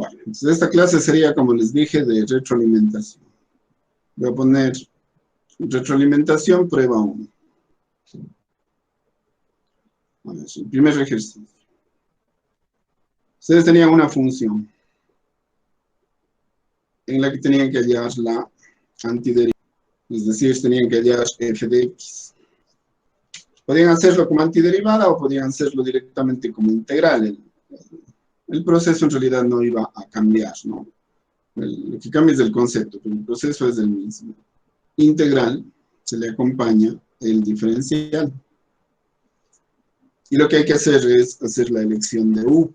Bueno, entonces esta clase sería, como les dije, de retroalimentación. Voy a poner retroalimentación, prueba 1. Bueno, es el primer ejercicio. Ustedes tenían una función en la que tenían que hallar la antiderivada. Es decir, tenían que hallar f de x. Podían hacerlo como antiderivada o podían hacerlo directamente como integral. El proceso en realidad no iba a cambiar, ¿no? Lo que cambia es el concepto, pero el proceso es el mismo. Integral se le acompaña el diferencial. Y lo que hay que hacer es hacer la elección de u.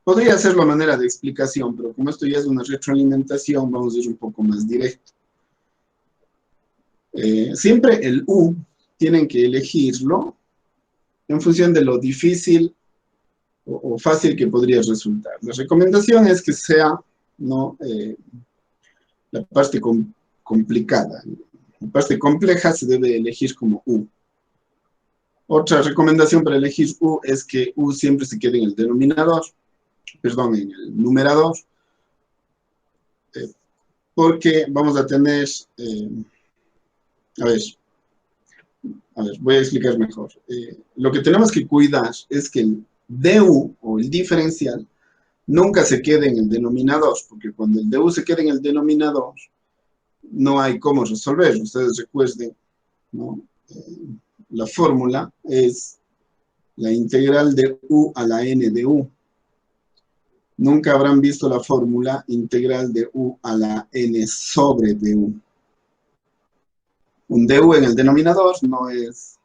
Podría hacerlo a manera de explicación, pero como esto ya es una retroalimentación, vamos a ir un poco más directo. Siempre el u tienen que elegirlo en función de lo difícil o fácil que podría resultar. La recomendación es que sea, ¿no?, la parte complicada. La parte compleja se debe elegir como u. Otra recomendación para elegir u es que u siempre se quede en el denominador, perdón, en el numerador, porque vamos a tener, a ver, voy a explicar mejor. Lo que tenemos que cuidar es que el du o el diferencial nunca se quede en el denominador, porque cuando el du se quede en el denominador, no hay cómo resolver. Ustedes recuerden, ¿no? La fórmula es la integral de u a la n de u. Nunca habrán visto la fórmula integral de u a la n sobre du. Un du en el denominador no es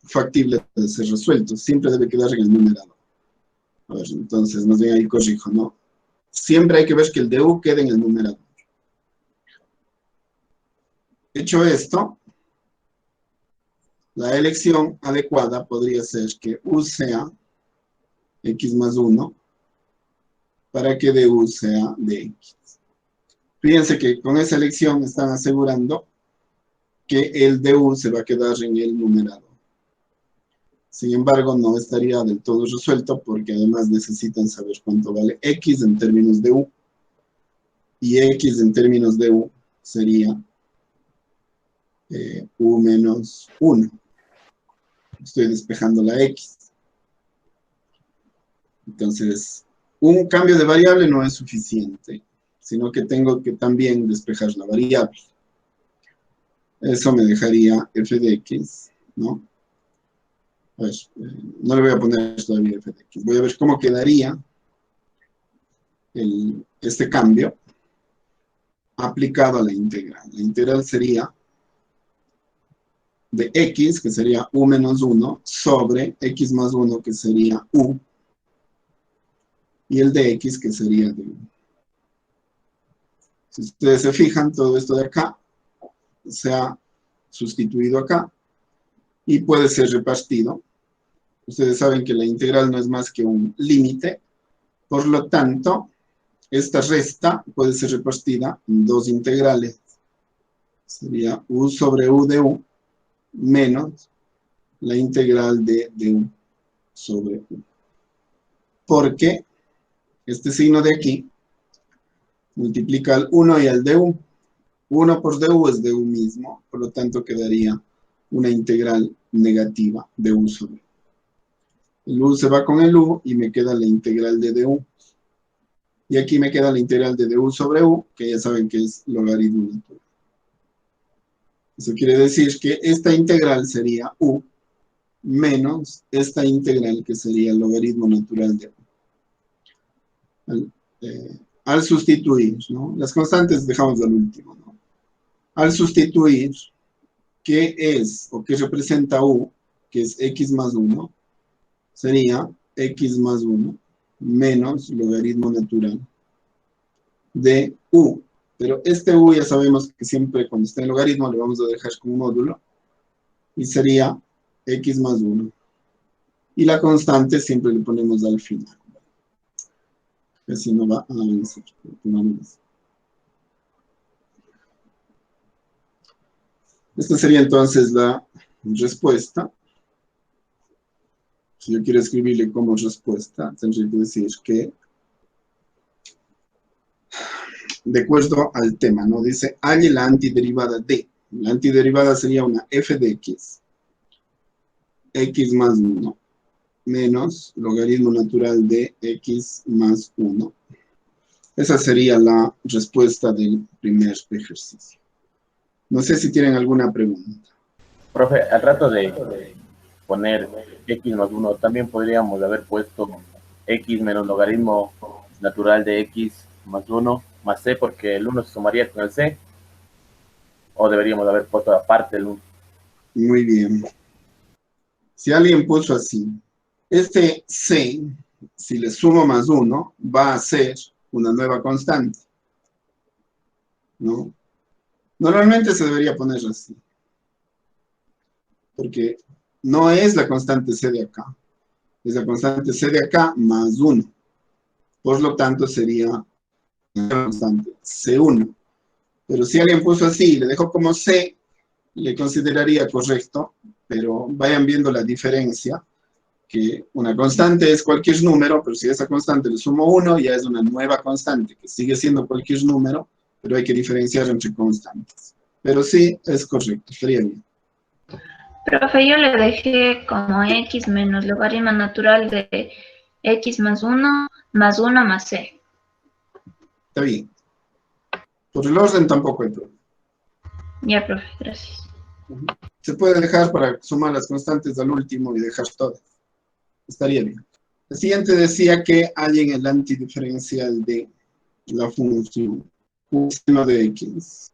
factible de ser resuelto, siempre debe quedar en el numerador. A ver, entonces, más bien ahí corrijo, ¿no? Siempre hay que ver que el du quede en el numerador. Hecho esto, la elección adecuada podría ser que u sea x más 1 para que du sea de x. Fíjense que con esa elección están asegurando que el du se va a quedar en el numerador. Sin embargo, no estaría del todo resuelto porque además necesitan saber cuánto vale x en términos de u. Y x en términos de u sería u menos 1. Estoy despejando la x. Entonces, un cambio de variable no es suficiente, sino que tengo que también despejar la variable. Eso me dejaría f de x, ¿no? Pues, no le voy a poner todavía f de x. Voy a ver cómo quedaría este cambio aplicado a la integral. La integral sería de x, que sería u menos 1, sobre x más 1, que sería u, y el de x, que sería de u. Si ustedes se fijan, todo esto de acá se ha sustituido acá y puede ser repartido. Ustedes saben que la integral no es más que un límite, por lo tanto, esta resta puede ser repartida en dos integrales. Sería u sobre u de u menos la integral de du sobre u. Porque este signo de aquí multiplica al 1 y al du. 1 por du es du mismo, por lo tanto quedaría una integral negativa de u sobre u. El u se va con el u y me queda la integral de du. Y aquí me queda la integral de du sobre u, que ya saben que es logaritmo natural. Eso quiere decir que esta integral sería u menos esta integral que sería el logaritmo natural de u. Al sustituir, ¿no? Las constantes dejamos al último, ¿no? Al sustituir, ¿qué es o qué representa u? Que es x más 1, sería x más 1 menos logaritmo natural de u. Pero este u ya sabemos que siempre cuando está en logaritmo le vamos a dejar como módulo y sería x más 1. Y la constante siempre le ponemos al final. Así no va a avanzar. Esta sería entonces la respuesta. Si yo quiero escribirle como respuesta, tendría que decir que de acuerdo al tema, ¿no? Dice, halle la antiderivada de. La antiderivada sería una f de x más 1, menos logaritmo natural de x más 1. Esa sería la respuesta del primer ejercicio. No sé si tienen alguna pregunta. Profe, al rato de poner x más 1, también podríamos haber puesto x menos logaritmo natural de x más 1 más c, porque el 1 se sumaría con el c, o deberíamos haber puesto aparte el 1. Muy bien. Si alguien puso así, este c, si le sumo más 1, va a ser una nueva constante, ¿no? Normalmente se debería poner así, porque no es la constante c de acá, es la constante c de acá más 1. Por lo tanto, sería la constante c1. Pero si alguien puso así y le dejó como c, le consideraría correcto, pero vayan viendo la diferencia, que una constante es cualquier número, pero si a esa constante le sumo 1, ya es una nueva constante, que sigue siendo cualquier número, pero hay que diferenciar entre constantes. Pero sí, es correcto, estaría bien. Profe, yo le dejé como x menos logaritmo natural de x más 1 más c. Está bien. Por el orden tampoco hay problema. Ya, profe, gracias. Se puede dejar para sumar las constantes al último y dejar todas. Estaría bien. El siguiente decía que hallen el antidiferencial de la función seno de x.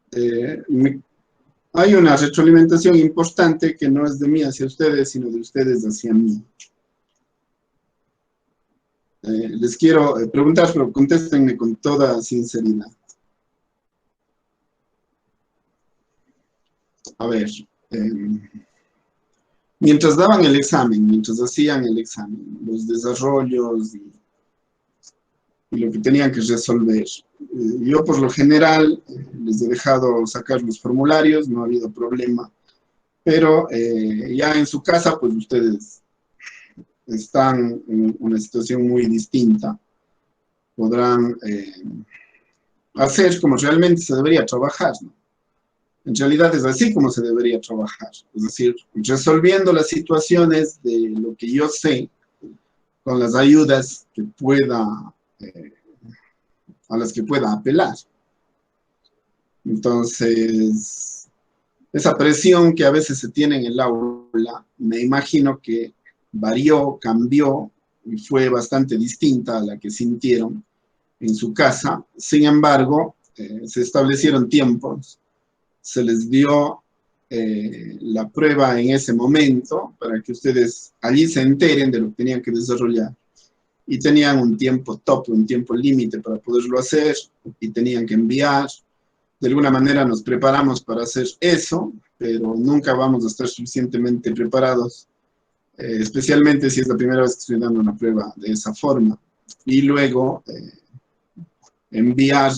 Hay una retroalimentación importante que no es de mí hacia ustedes, sino de ustedes hacia mí. Les quiero preguntar, pero contéstenme con toda sinceridad. A ver, mientras daban el examen, mientras hacían el examen, los desarrollos y lo que tenían que resolver, yo por lo general les he dejado sacar los formularios, no ha habido problema, pero ya en su casa, pues ustedes están en una situación muy distinta, podrán hacer como realmente se debería trabajar, ¿no? En realidad es así como se debería trabajar, es decir, resolviendo las situaciones de lo que yo sé, con las ayudas que pueda, a las que pueda apelar. Entonces, esa presión que a veces se tiene en el aula, me imagino que varió, cambió y fue bastante distinta a la que sintieron en su casa. Sin embargo, se establecieron tiempos, se les dio la prueba en ese momento para que ustedes allí se enteren de lo que tenían que desarrollar. Y tenían un tiempo tope, un tiempo límite para poderlo hacer y tenían que enviar. De alguna manera nos preparamos para hacer eso, pero nunca vamos a estar suficientemente preparados, especialmente si es la primera vez que estoy dando una prueba de esa forma. Y luego enviar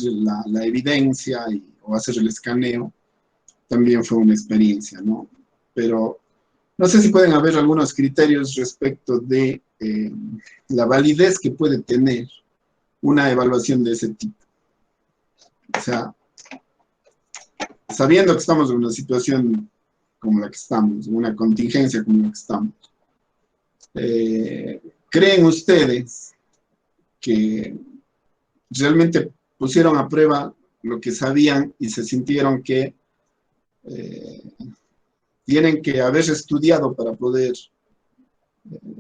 la evidencia o hacer el escaneo también fue una experiencia, ¿no? Pero no sé si pueden haber algunos criterios respecto de la validez que puede tener una evaluación de ese tipo. O sea, sabiendo que estamos en una situación como la que estamos, en una contingencia como la que estamos, ¿creen ustedes que realmente pusieron a prueba lo que sabían y se sintieron que tienen que haber estudiado para poder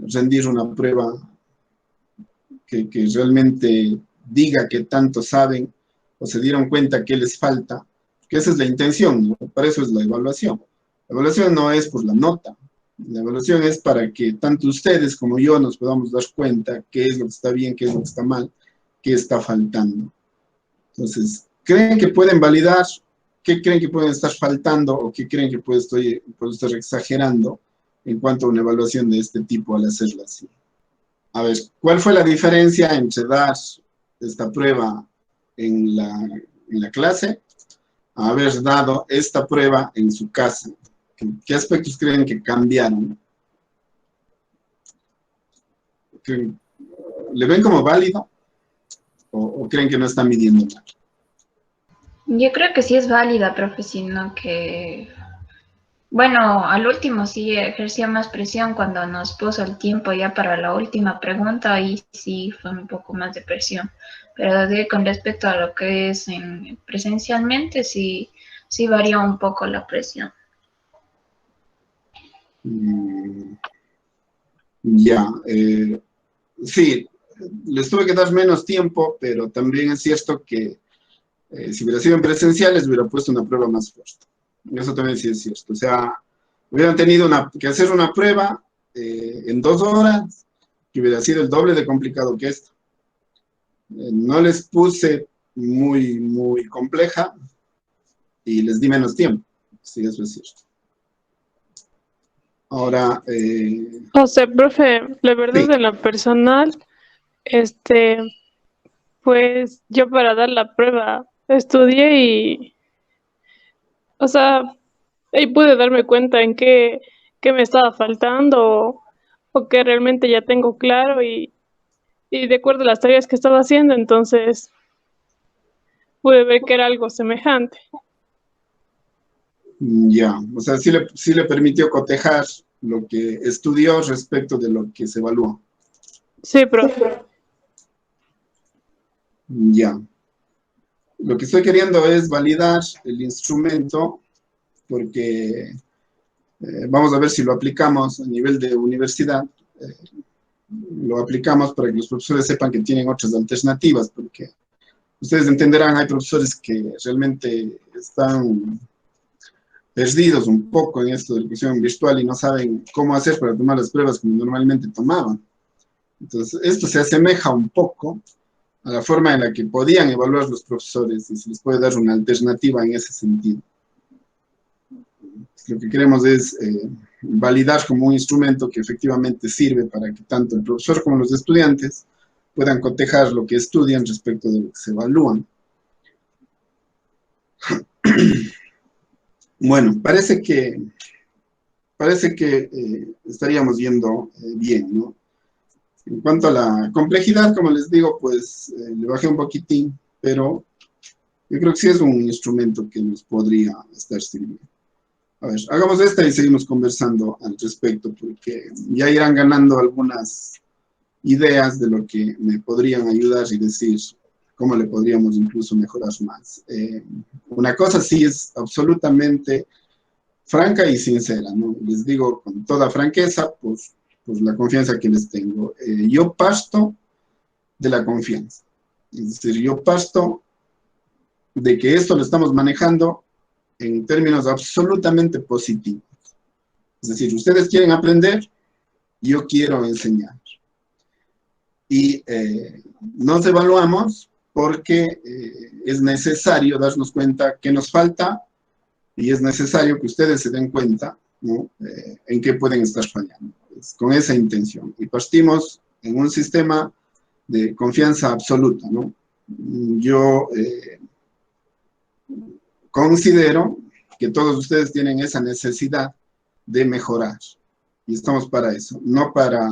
rendir una prueba que realmente diga que tanto saben o se dieron cuenta que les falta? Que esa es la intención, ¿no? Para eso es la evaluación. La evaluación no es por la nota, la evaluación es para que tanto ustedes como yo nos podamos dar cuenta qué es lo que está bien, qué es lo que está mal, qué está faltando. Entonces, ¿creen que pueden validar? ¿Qué creen que pueden estar faltando o qué creen que puedo estar exagerando en cuanto a una evaluación de este tipo al hacerla así? A ver, ¿cuál fue la diferencia entre dar esta prueba en la clase a haber dado esta prueba en su casa? ¿Qué aspectos creen que cambiaron? ¿Le ven como válido o creen que no están midiendo nada? Yo creo que sí es válida, profe, sino que, bueno, al último sí ejercía más presión cuando nos puso el tiempo ya para la última pregunta, ahí sí fue un poco más de presión. Pero con respecto a lo que es presencialmente, sí, sí varía un poco la presión. Ya, sí, les tuve que dar menos tiempo, pero también es cierto que si hubiera sido en presenciales, hubiera puesto una prueba más fuerte. Eso también sí es cierto. O sea, hubieran tenido que hacer una prueba en 2 horas, que hubiera sido el doble de complicado que esto. No les puse muy compleja y les di menos tiempo. Sí, eso es cierto. Ahora, O sea, profe, la verdad sí, de la personal, este, pues yo para dar la prueba estudié y, o sea, ahí pude darme cuenta en qué me estaba faltando o qué realmente ya tengo claro y de acuerdo a las tareas que estaba haciendo, entonces pude ver que era algo semejante. ya. O sea, sí le permitió cotejar lo que estudió respecto de lo que se evaluó. Sí, profe. Ya. Lo que estoy queriendo es validar el instrumento porque vamos a ver si lo aplicamos a nivel de universidad. Lo aplicamos para que los profesores sepan que tienen otras alternativas, porque ustedes entenderán, hay profesores que realmente están perdidos un poco en esto de la educación virtual y no saben cómo hacer para tomar las pruebas como normalmente tomaban. Entonces, esto se asemeja un poco a la forma en la que podían evaluar los profesores y se les puede dar una alternativa en ese sentido. Lo que queremos es validar como un instrumento que efectivamente sirve para que tanto el profesor como los estudiantes puedan cotejar lo que estudian respecto de lo que se evalúan. Bueno, parece que estaríamos yendo bien, ¿no? En cuanto a la complejidad, como les digo, pues le bajé un poquitín, pero yo creo que sí es un instrumento que nos podría estar sirviendo. A ver, hagamos esta y seguimos conversando al respecto, porque ya irán ganando algunas ideas de lo que me podrían ayudar y decir cómo le podríamos incluso mejorar más. Una cosa sí es absolutamente franca y sincera, ¿no? Les digo con toda franqueza, pues la confianza que les tengo. Yo parto de la confianza. Es decir, yo parto de que esto lo estamos manejando en términos absolutamente positivos. Es decir, ustedes quieren aprender, yo quiero enseñar. Y nos evaluamos porque es necesario darnos cuenta qué nos falta y es necesario que ustedes se den cuenta, ¿no? En qué pueden estar fallando. Pues, con esa intención. Y partimos en un sistema de confianza absoluta, ¿no? Yo considero que todos ustedes tienen esa necesidad de mejorar. Y estamos para eso, no para,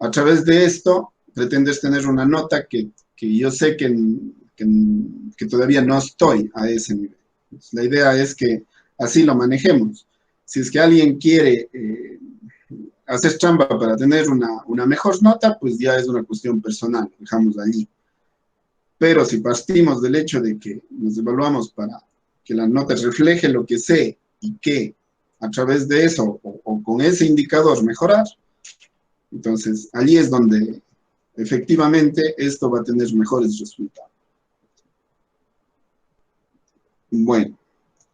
a través de esto, pretendes tener una nota que yo sé que todavía no estoy a ese nivel. Pues la idea es que así lo manejemos. Si es que alguien quiere hacer trampa para tener una mejor nota, pues ya es una cuestión personal, dejamos allí. Pero si partimos del hecho de que nos evaluamos para que la nota refleje lo que sé y que a través de eso o con ese indicador mejorar, entonces allí es donde efectivamente esto va a tener mejores resultados. Bueno,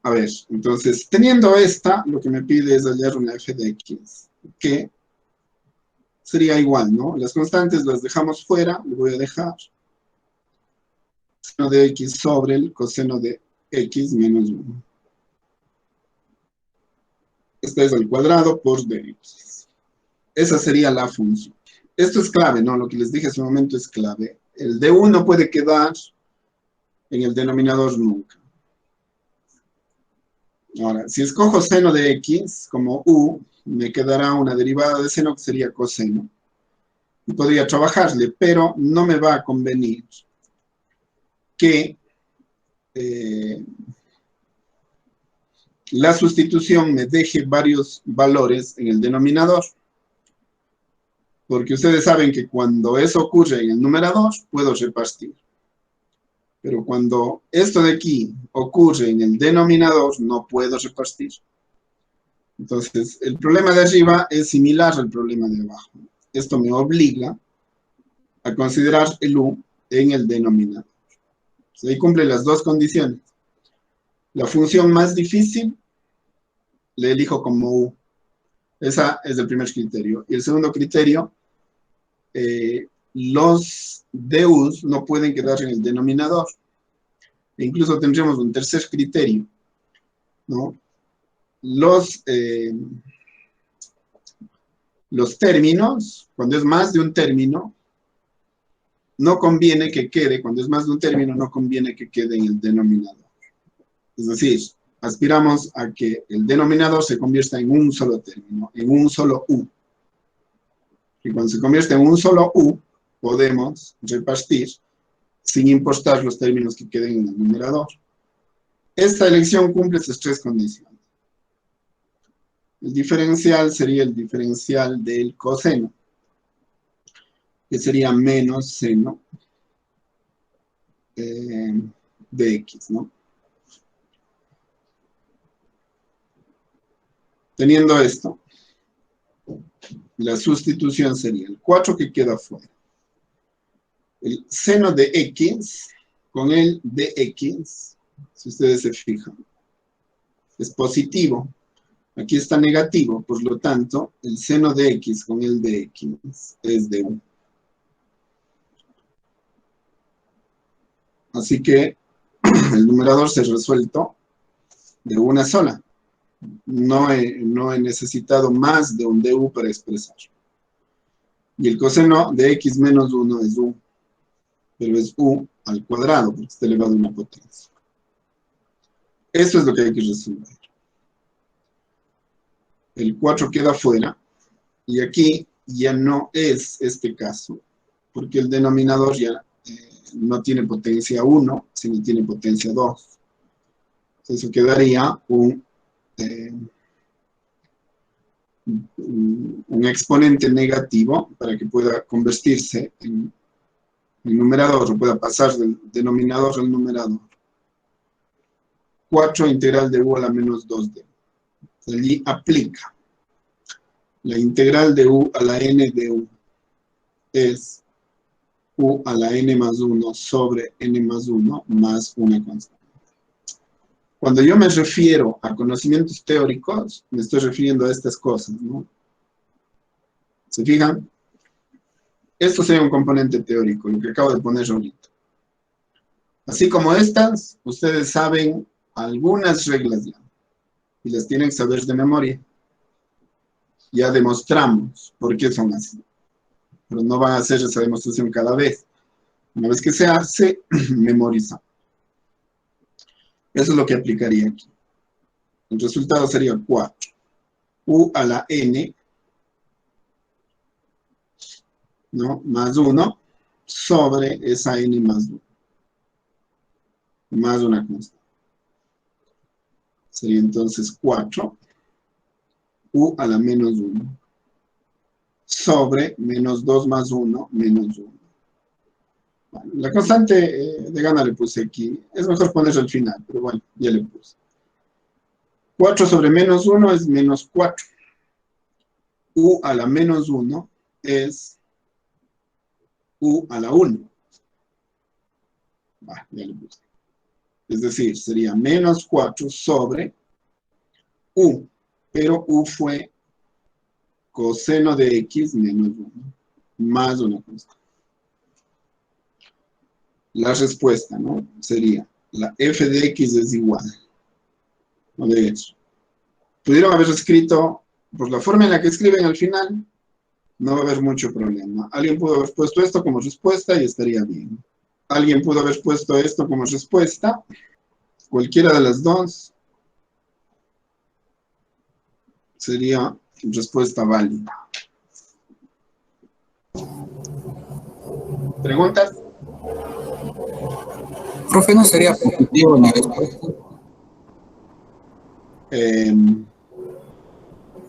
a ver, entonces teniendo esta, lo que me pide es hallar una f de x, que sería igual, ¿no? Las constantes las dejamos fuera, le voy a dejar seno de x sobre el coseno de x menos 1. Este es al cuadrado por dx. Esa sería la función. Esto es clave, ¿no? Lo que les dije hace un momento es clave. El d1 no puede quedar en el denominador nunca. Ahora, si escojo seno de x como u, me quedará una derivada de seno que sería coseno. Y podría trabajarle, pero no me va a convenir que la sustitución me deje varios valores en el denominador. Porque ustedes saben que cuando eso ocurre en el numerador, puedo repartir. Pero cuando esto de aquí ocurre en el denominador, no puedo repartir. Entonces, el problema de arriba es similar al problema de abajo. Esto me obliga a considerar el u en el denominador. Entonces, ahí cumple las dos condiciones. La función más difícil le elijo como u. Esa es el primer criterio. Y el segundo criterio, los du's no pueden quedar en el denominador. E incluso tendríamos un tercer criterio, ¿no? Los términos, cuando es más de un término, no conviene que quede, cuando es más de un término, no conviene que quede en el denominador. Es decir, aspiramos a que el denominador se convierta en un solo término, en un solo u. Y cuando se convierte en un solo u, podemos repartir sin importar los términos que queden en el numerador. Esta elección cumple esas tres condiciones. El diferencial sería el diferencial del coseno, que sería menos seno de x, ¿no? Teniendo esto, la sustitución sería el 4 que queda fuera. El seno de x con el de x, si ustedes se fijan, es positivo. Aquí está negativo, por lo tanto, el seno de x con el de x es de u. Así que el numerador se ha resuelto de una sola. No he necesitado más de un du para expresar. Y el coseno de x menos 1 es u. Pero es u al cuadrado, porque está elevado a una potencia. Eso es lo que hay que resolver. El 4 queda fuera, y aquí ya no es este caso, porque el denominador ya no tiene potencia 1, sino tiene potencia 2. Entonces eso quedaría un exponente negativo para que pueda convertirse en el numerador, o pueda pasar del denominador al numerador. 4 integral de u a la menos 2d. Allí aplica. La integral de u a la n de u es u a la n más 1 sobre n más 1 más una constante. Cuando yo me refiero a conocimientos teóricos, me estoy refiriendo a estas cosas, ¿no? ¿Se fijan? Esto sería un componente teórico, lo que acabo de poner ahorita. Así como estas, ustedes saben algunas reglas ya, y las tienen que saber de memoria. Ya demostramos por qué son así. Pero no van a hacer esa demostración cada vez. Una vez que se hace, memoriza. Eso es lo que aplicaría aquí. El resultado sería 4. U a la n, ¿no? Más 1 sobre esa n más 1. Más una constante. Sería entonces 4. U a la menos 1. Sobre menos 2 más 1, menos 1. Bueno, la constante de Gana le puse aquí. Es mejor ponerla al final, pero bueno, ya le puse. 4 sobre menos 1 es menos 4. U a la menos 1 es u a la 1. Ya le puse. Es decir, sería menos 4 sobre u. Pero u fue coseno de x menos 1. Más una constante. La respuesta, ¿no? Sería, la f de x es igual. ¿No? De hecho, pudieron haber escrito, por la forma en la que escriben al final, no va a haber mucho problema. Alguien pudo haber puesto esto como respuesta y estaría bien. Alguien pudo haber puesto esto como respuesta. Cualquiera de las dos sería respuesta válida. ¿Preguntas? Profe, ¿no sería positivo en la respuesta?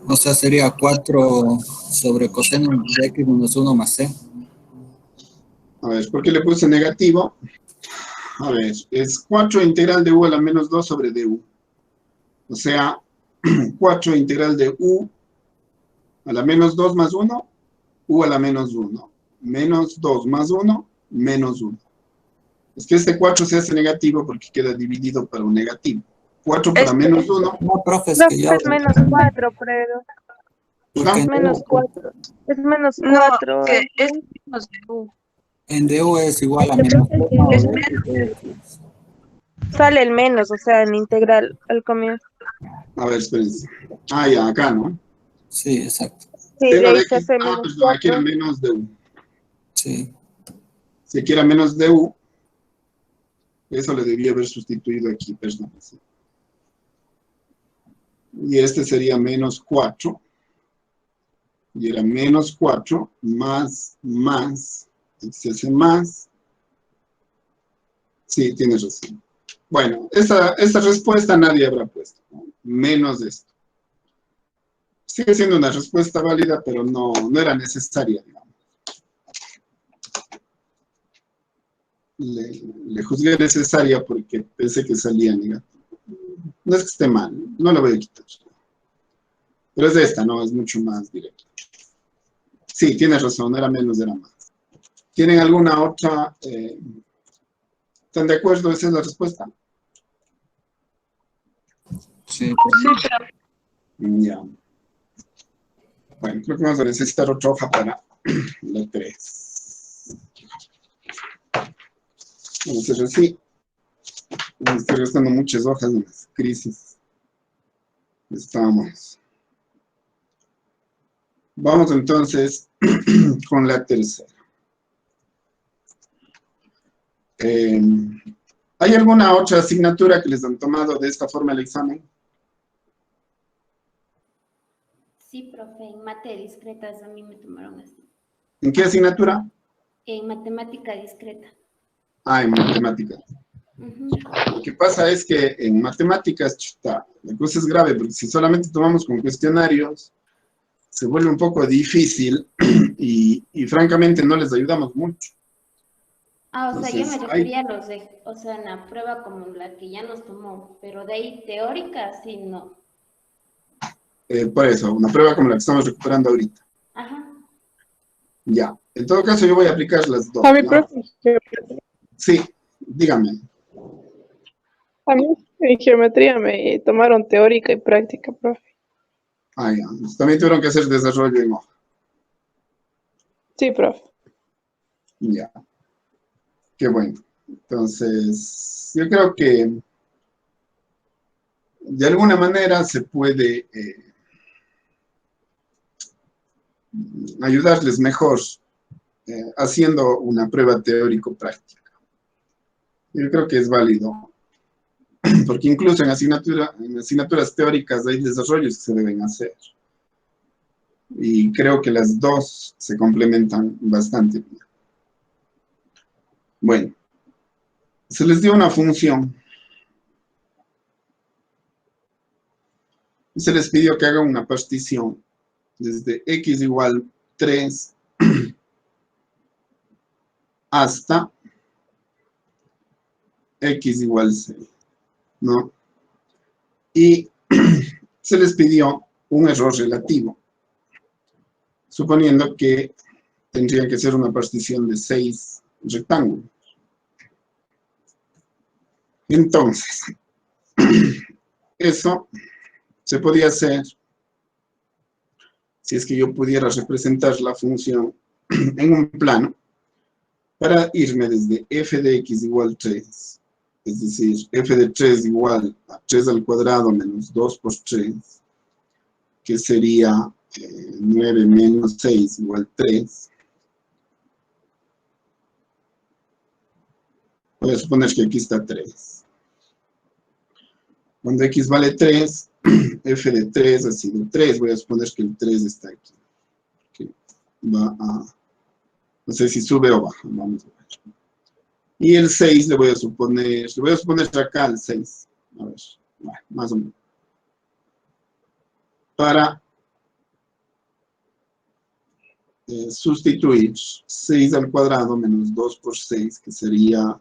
O sea, sería 4 sobre coseno de x menos 1 más c. A ver, ¿por qué le puse negativo? A ver, es 4 integral de u a la menos 2 sobre du. O sea, 4 integral de u a la menos 2 más 1, u a la menos 1. Menos 2 más 1, menos 1. Es que este 4 se hace negativo porque queda dividido para un negativo. 4 para menos 1. No, profe, es No, que ya... es menos 4, pero ¿Perdón? es menos 4. Es menos No, 4. que es menos de u. En du es igual a menos 1 Es de x. Sale el menos, o sea, en integral al comienzo. A ver, espérense. Ah, ya, acá, ¿no? Sí, exacto. Sí, de Seno ahí de se x. hace Ah, menos perdón, aquí era 4. menos de u. Sí. Si aquí era menos de u, eso le debía haber sustituido aquí, perdón. Y este sería menos 4. Y era menos 4 más, se hace más. Sí, tienes razón. Bueno, esta respuesta nadie habrá puesto, ¿no? Menos de esto. Sigue siendo una respuesta válida, pero no era necesaria, digamos. Le juzgué necesaria porque pensé que salía negativo. No es que esté mal, no la voy a quitar. Pero es de esta, ¿no? Es mucho más directa. Sí, tienes razón, era menos, era más. ¿Tienen alguna otra? ¿Están de acuerdo? ¿Esa es la respuesta? Sí. Ya. Bueno, creo que vamos a necesitar otra hoja para la 3. Vamos a hacer así. Estoy gastando muchas hojas en las crisis. Estamos. Vamos entonces con la tercera. ¿Hay alguna otra asignatura que les han tomado de esta forma el examen? Sí, profe, en mate discretas a mí me tomaron así. ¿En qué asignatura? En matemática discreta. Ah, en matemáticas. Lo que pasa es que en matemáticas, chuta, la cosa es grave, porque si solamente tomamos con cuestionarios, se vuelve un poco difícil y francamente no les ayudamos mucho. Ah, o sea, yo me Entonces, refería a los de, o sea, en la prueba como la que ya nos tomó, pero de ahí teórica, sí, no. Por eso, una prueba como la que estamos recuperando ahorita. Ajá. Ya. En todo caso, yo voy a aplicar las dos. A mi ¿ya? profe, Sí, dígame. a mí en geometría me tomaron teórica y práctica, profe. Ah, ya. También tuvieron que hacer desarrollo en hoja. Sí, profe. Ya. Qué bueno. Entonces, yo creo que de alguna manera se puede ayudarles mejor haciendo una prueba teórico-práctica. Yo creo que es válido, porque incluso en asignaturas teóricas hay desarrollos que se deben hacer. Y creo que las dos se complementan bastante bien. Bueno, se les dio una función. Y se les pidió que hagan una partición desde x igual 3 hasta x igual 6, ¿no? Y se les pidió un error relativo, suponiendo que tendrían que ser una partición de 6 rectángulos. Entonces, eso se podía hacer si es que yo pudiera representar la función en un plano para irme desde f de x igual 3, es decir, f de 3 igual a 3 al cuadrado menos 2 por 3, que sería 9 menos 6 igual 3. Voy a suponer que aquí está 3. Cuando x vale 3, f de 3 ha sido 3. Voy a suponer que el 3 está aquí. Que va a... No sé si sube o baja. Vamos a ver. Y el 6 le voy a suponer acá el 6. A ver, bueno, más o menos. Para sustituir 6 al cuadrado menos 2 por 6, que sería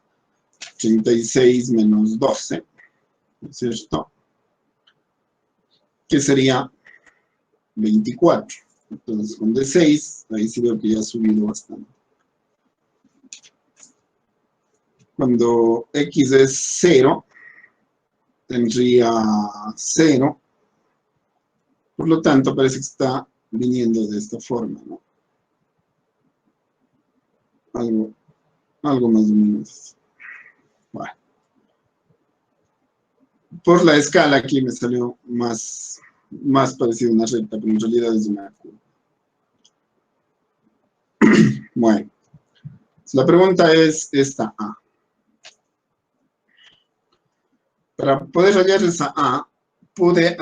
36 menos 12, ¿no es cierto? Que sería 24. Entonces, con D6, ahí sí veo que ya ha subido bastante. Cuando X es 0, tendría 0. Por lo tanto, parece que está viniendo de esta forma, ¿no? Algo más o menos. Bueno. Por la escala aquí me salió más parecido a una recta, pero en realidad es una curva. Bueno. La pregunta es esta A. Para poder hallar esa A, tuve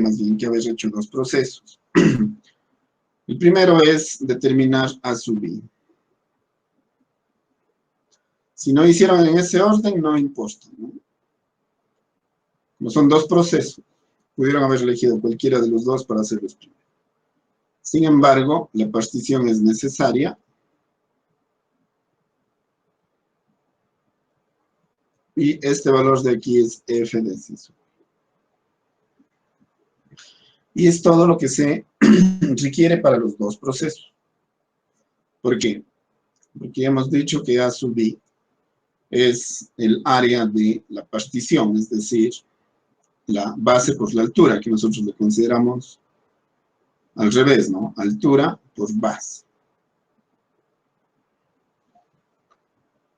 más bien que haber hecho dos procesos. El primero es determinar A sub B. Si no hicieron en ese orden, no importa, ¿no? Como son dos procesos, pudieron haber elegido cualquiera de los dos para hacerlos primero. Sin embargo, la partición es necesaria. Y este valor de aquí es f de C sub. Y es todo lo que se requiere para los dos procesos. ¿Por qué? Porque hemos dicho que A sub B es el área de la partición, es decir, la base por la altura, que nosotros le consideramos al revés, ¿no? Altura por base.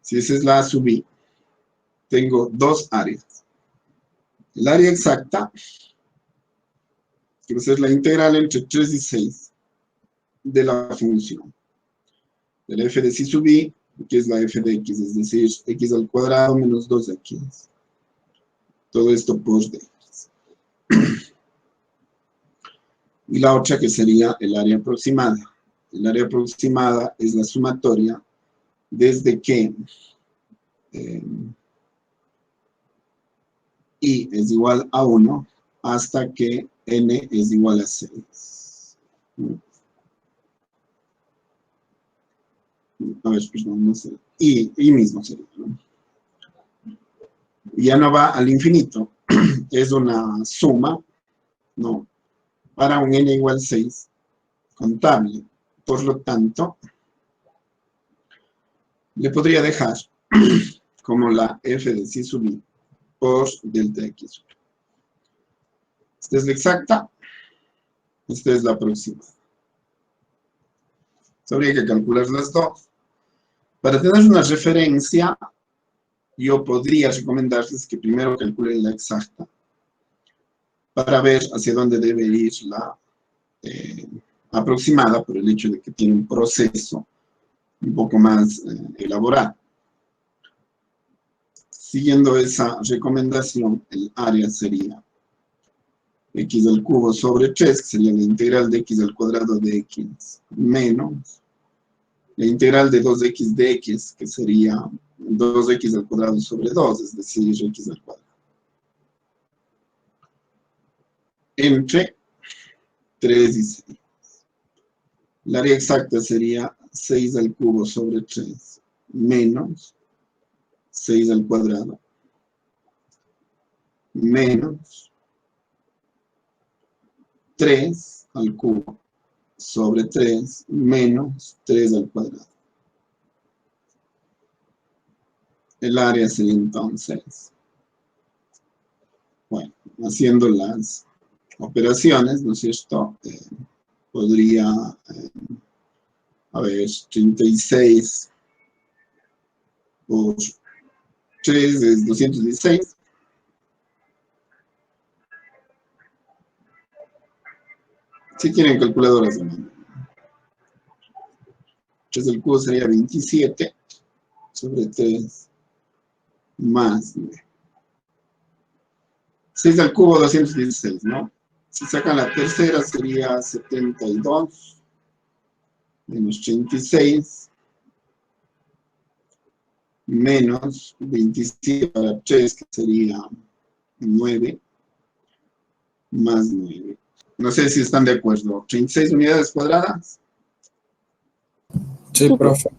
Si esa es la A sub B, tengo dos áreas. El área exacta, que va a ser la integral entre 3 y 6 de la función. El f de C sub B, que es la f de x, es decir, x al cuadrado menos 2x. Todo esto por dx. Y la otra que sería el área aproximada. El área aproximada es la sumatoria desde que i es igual a 1 hasta que n es igual a 6. A ver, perdón, no sé. Y mismo sería, ¿no? Ya no va al infinito. Es una suma, ¿no? Para un n igual 6 contable. Por lo tanto, le podría dejar como la f de C sub i por delta x. Esta es la exacta. Esta es la aproximada. Habría que calcular las dos. Para tener una referencia, yo podría recomendarles que primero calculen la exacta para ver hacia dónde debe ir la aproximada, por el hecho de que tiene un proceso un poco más elaborado. Siguiendo esa recomendación, el área sería x al cubo sobre 3, que sería la integral de x al cuadrado de x, menos la integral de 2x de x, que sería 2x al cuadrado sobre 2, es decir, x al cuadrado. Entre 3 y 6. El área exacta sería 6 al cubo sobre 3, menos 6 al cuadrado, menos 3 al cubo sobre 3, menos 3 al cuadrado. El área sería entonces, bueno, haciendo las operaciones, ¿no es cierto? Podría, a ver, 36 por 3 es 216. Si tienen calculadoras de mano. 3 al cubo sería 27 sobre 3 más 9. 6 al cubo 216, ¿no? Si sacan la tercera sería 72 menos 36 menos 27 para 3, que sería 9, más 9. No sé si están de acuerdo. 36 unidades cuadradas. Sí, profe.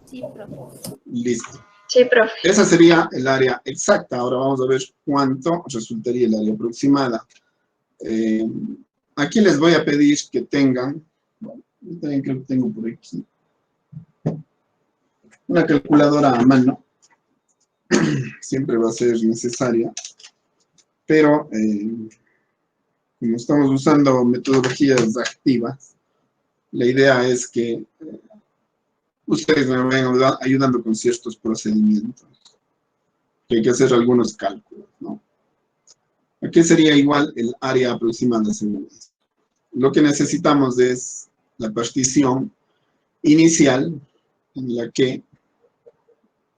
Sí, profe. Listo. Sí, profe. Esa sería el área exacta. Ahora vamos a ver cuánto resultaría el área aproximada. Aquí les voy a pedir que tengan, bueno, yo también creo que tengo por aquí, una calculadora a mano. Siempre va a ser necesaria, pero como estamos usando metodologías activas, la idea es que ustedes me vayan ayudando con ciertos procedimientos, que hay que hacer algunos cálculos, ¿no? Aquí sería igual el área aproximada según esto. Lo que necesitamos es la partición inicial en la que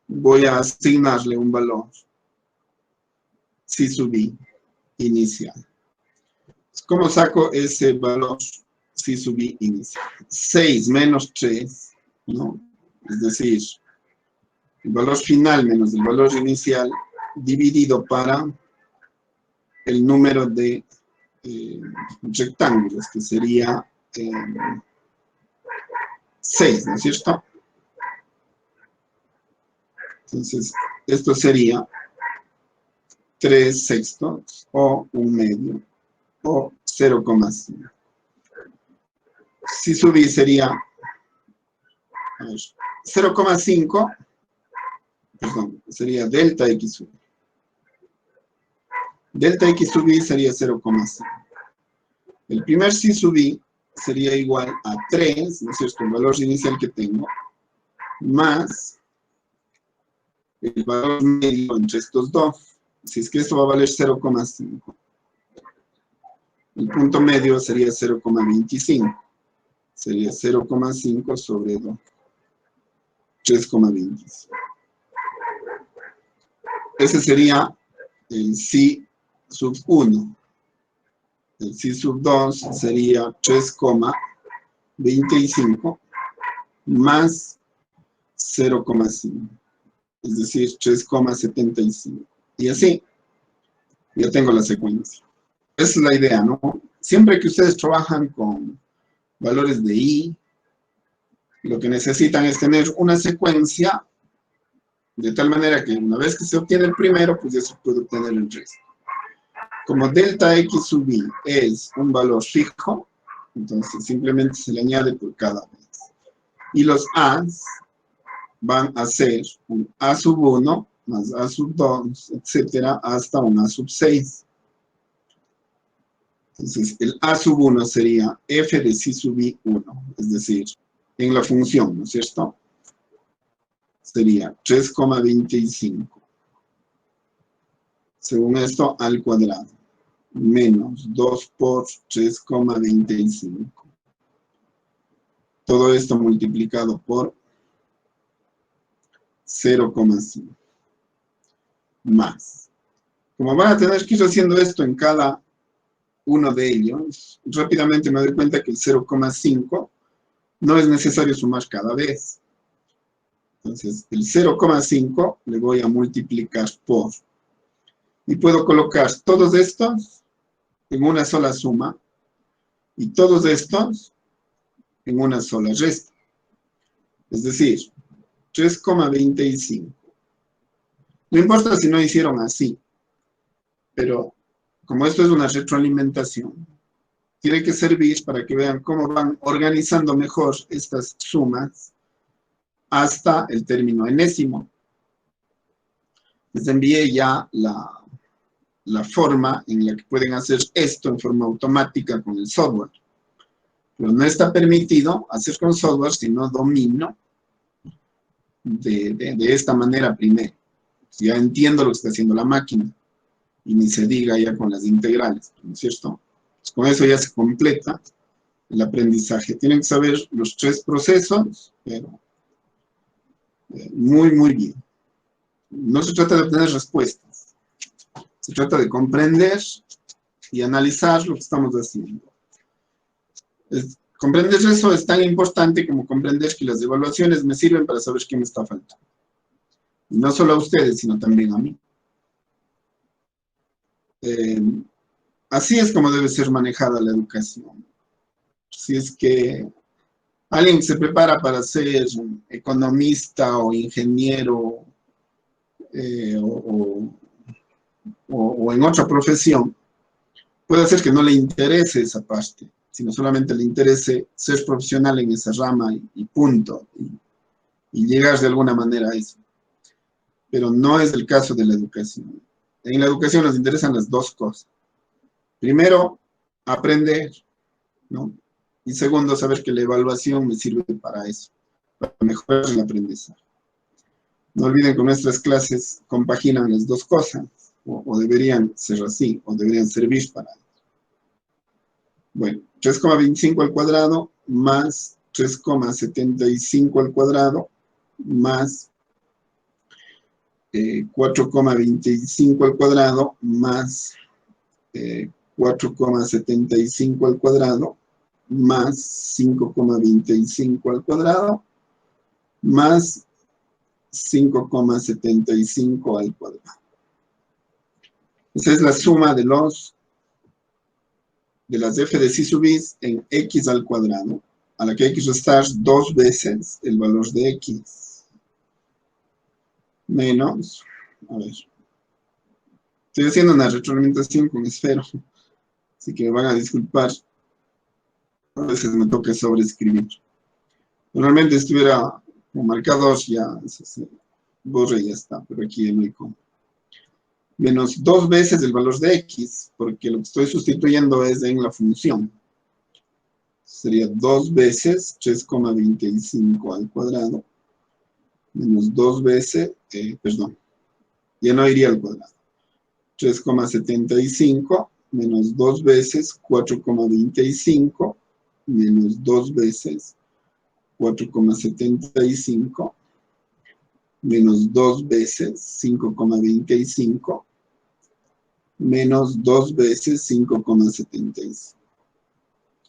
voy a asignarle un valor si sub i inicial. ¿Cómo saco ese valor si sub i inicial? 6 menos 3, ¿no? Es decir, el valor final menos el valor inicial dividido para el número de rectángulos, que sería 6, ¿no es cierto? Entonces, esto sería 3 sextos o 1/2 o 0,5. Si sub i sería 0,5, perdón, sería delta x sub i. Delta x sub i sería 0,5. El primer si sub i sería igual a 3, ¿no es cierto? El valor inicial que tengo, más el valor medio entre estos dos. Si es que esto va a valer 0,5. El punto medio sería 0,25. Sería 0,5 sobre 2. 3,25. Ese sería el si sub 1. El si sub 2 sería 3,25 más 0,5. Es decir, 3,75. Y así, ya tengo la secuencia. Esa es la idea, ¿no? Siempre que ustedes trabajan con valores de i, lo que necesitan es tener una secuencia de tal manera que una vez que se obtiene el primero, pues ya se puede obtener el resto. Como delta x sub i es un valor fijo, entonces simplemente se le añade por cada vez. Y los a's van a ser un a sub 1 más a sub 2, etcétera, hasta un a sub 6. Entonces, el a sub 1 sería f de si sub i 1, es decir, en la función, ¿no es cierto? Sería 3,25. Según esto, al cuadrado, menos 2 por 3,25. Todo esto multiplicado por 0,5. Más. Como van a tener que ir haciendo esto en cada uno de ellos, rápidamente me doy cuenta que el 0,5 no es necesario sumar cada vez. Entonces, el 0,5 le voy a multiplicar por. Y puedo colocar todos estos en una sola suma y todos estos en una sola resta. Es decir, 3,25. No importa si no hicieron así, pero como esto es una retroalimentación, tiene que servir para que vean cómo van organizando mejor estas sumas hasta el término enésimo. Les envié ya la forma en la que pueden hacer esto en forma automática con el software. Pero no está permitido hacer con software si no domino de esta manera primero. Ya entiendo lo que está haciendo la máquina. Y ni se diga ya con las integrales, ¿no es cierto? Pues con eso ya se completa el aprendizaje. Tienen que saber los 3 procesos, pero muy, muy bien. No se trata de obtener respuestas. Se trata de comprender y analizar lo que estamos haciendo. comprender eso es tan importante como comprender que las evaluaciones me sirven para saber qué me está faltando. Y no solo a ustedes, sino también a mí. Así es como debe ser manejada la educación. Si es que alguien se prepara para ser economista o ingeniero o en otra profesión, puede ser que no le interese esa parte, sino solamente le interese ser profesional en esa rama y punto, y llegar de alguna manera a eso. Pero no es el caso de la educación. En la educación nos interesan las dos cosas. Primero, aprender, ¿no? Y segundo, saber que la evaluación me sirve para eso, para mejorar el aprendizaje. No olviden que nuestras clases compaginan las dos cosas, o deberían ser así, o deberían servir para eso. Bueno, 3,25 al cuadrado más 3,75 al cuadrado más 4,25 al cuadrado más 4,75 al cuadrado más 5,25 al cuadrado más 5,75 al cuadrado. Esa es la suma de las f de psi sub x en x al cuadrado, a la que hay que restar 2 veces el valor de x. Menos, a ver, estoy haciendo una retroalimentación con esfero, así que me van a disculpar, a veces me toca sobreescribir. Normalmente estuviera con marcador, ya se borra y ya está, pero aquí en el menos 2 veces el valor de x, porque lo que estoy sustituyendo es en la función. Sería 2 veces 3,25 al cuadrado, menos 2 veces, perdón, ya no iría al cuadrado. 3,75 menos 2 veces 4,25 menos 2 veces 4,75 menos 2 veces 5,25 menos 2 veces 5,75.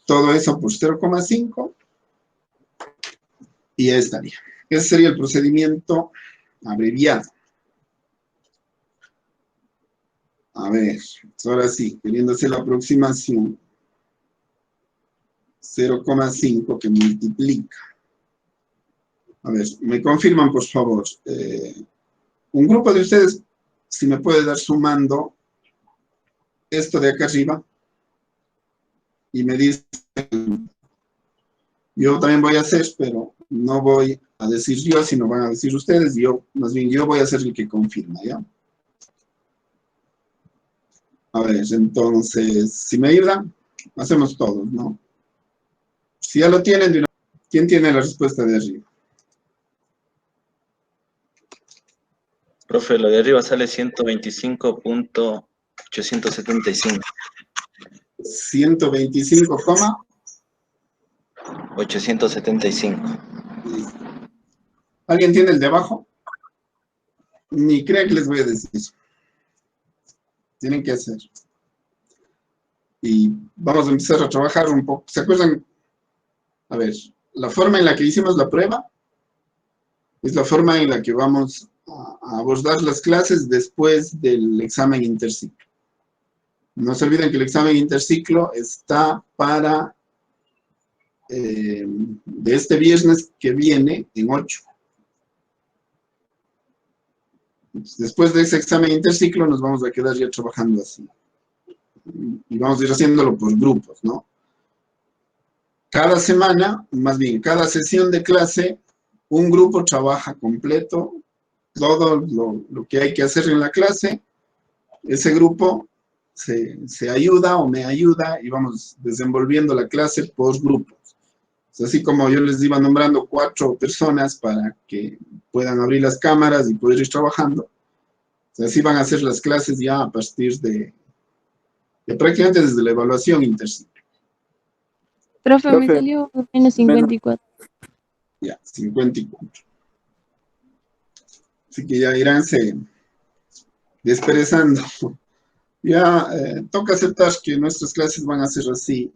Todo eso por 0,5 y ya estaría. Ese sería el procedimiento abreviado. A ver, ahora sí, queriendo hacer la aproximación, 0,5 que multiplica. A ver, me confirman, por favor. Un grupo de ustedes, si me puede dar sumando esto de acá arriba, y me dice, yo también voy a hacer, pero no voy a decir yo, sino van a decir ustedes, más bien yo voy a ser el que confirma, ¿ya? A ver, entonces, si me ayudan, hacemos todos, ¿no? Si ya lo tienen, ¿quién tiene la respuesta de arriba? Profe, lo de arriba sale 125.875. 125, 875. ¿Alguien tiene el de abajo? Ni crean que les voy a decir. Tienen que hacer. Y vamos a empezar a trabajar un poco. ¿Se acuerdan? A ver, la forma en la que hicimos la prueba es la forma en la que vamos a abordar las clases después del examen interciclo. No se olviden que el examen interciclo está para de este viernes que viene en 8. Después de ese examen interciclo nos vamos a quedar ya trabajando así. Y vamos a ir haciéndolo por grupos, ¿no? Cada semana, más bien, cada sesión de clase, un grupo trabaja completo todo lo que hay que hacer en la clase. Ese grupo se ayuda o me ayuda y vamos desenvolviendo la clase por grupos. Así como yo les iba nombrando 4 personas para que puedan abrir las cámaras y poder ir trabajando, así van a hacer las clases ya a partir de prácticamente desde la evaluación interciclo. Profe, me salió menos 54. Ya, 54. Así que ya iránse desperezando. Ya toca aceptar que nuestras clases van a ser así.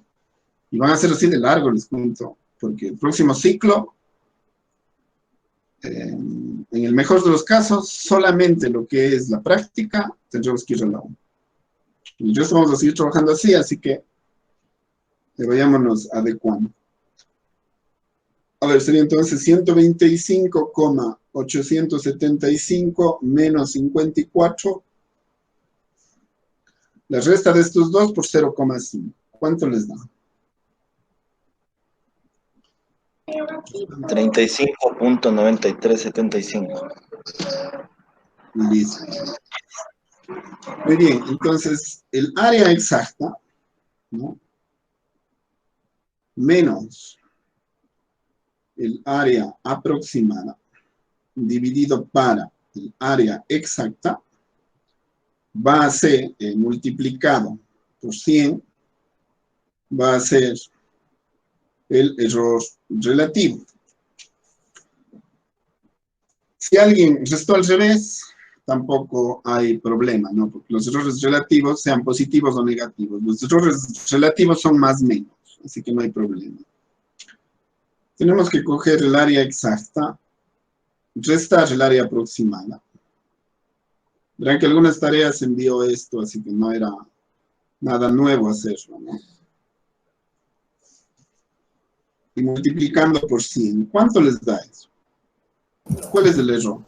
Y van a ser así de largo, les cuento, porque el próximo ciclo, en el mejor de los casos, solamente lo que es la práctica, tendremos que ir a la 1. Y yo vamos a seguir trabajando así que vayámonos adecuando. A ver, sería entonces 125,875 menos 54. La resta de estos dos por 0,5. ¿Cuánto les da? 35.9375. Listo. Muy bien, entonces el área exacta, ¿no?, menos el área aproximada dividido para el área exacta va a ser multiplicado por 100, va a ser el error relativo. Si alguien restó al revés, tampoco hay problema, ¿no? Porque los errores relativos, sean positivos o negativos, los errores relativos son más o menos, así que no hay problema. Tenemos que coger el área exacta, restar el área aproximada. Verán que algunas tareas envió esto, así que no era nada nuevo hacerlo, ¿no? Y multiplicando por 100, ¿cuánto les da eso? ¿Cuál es el error?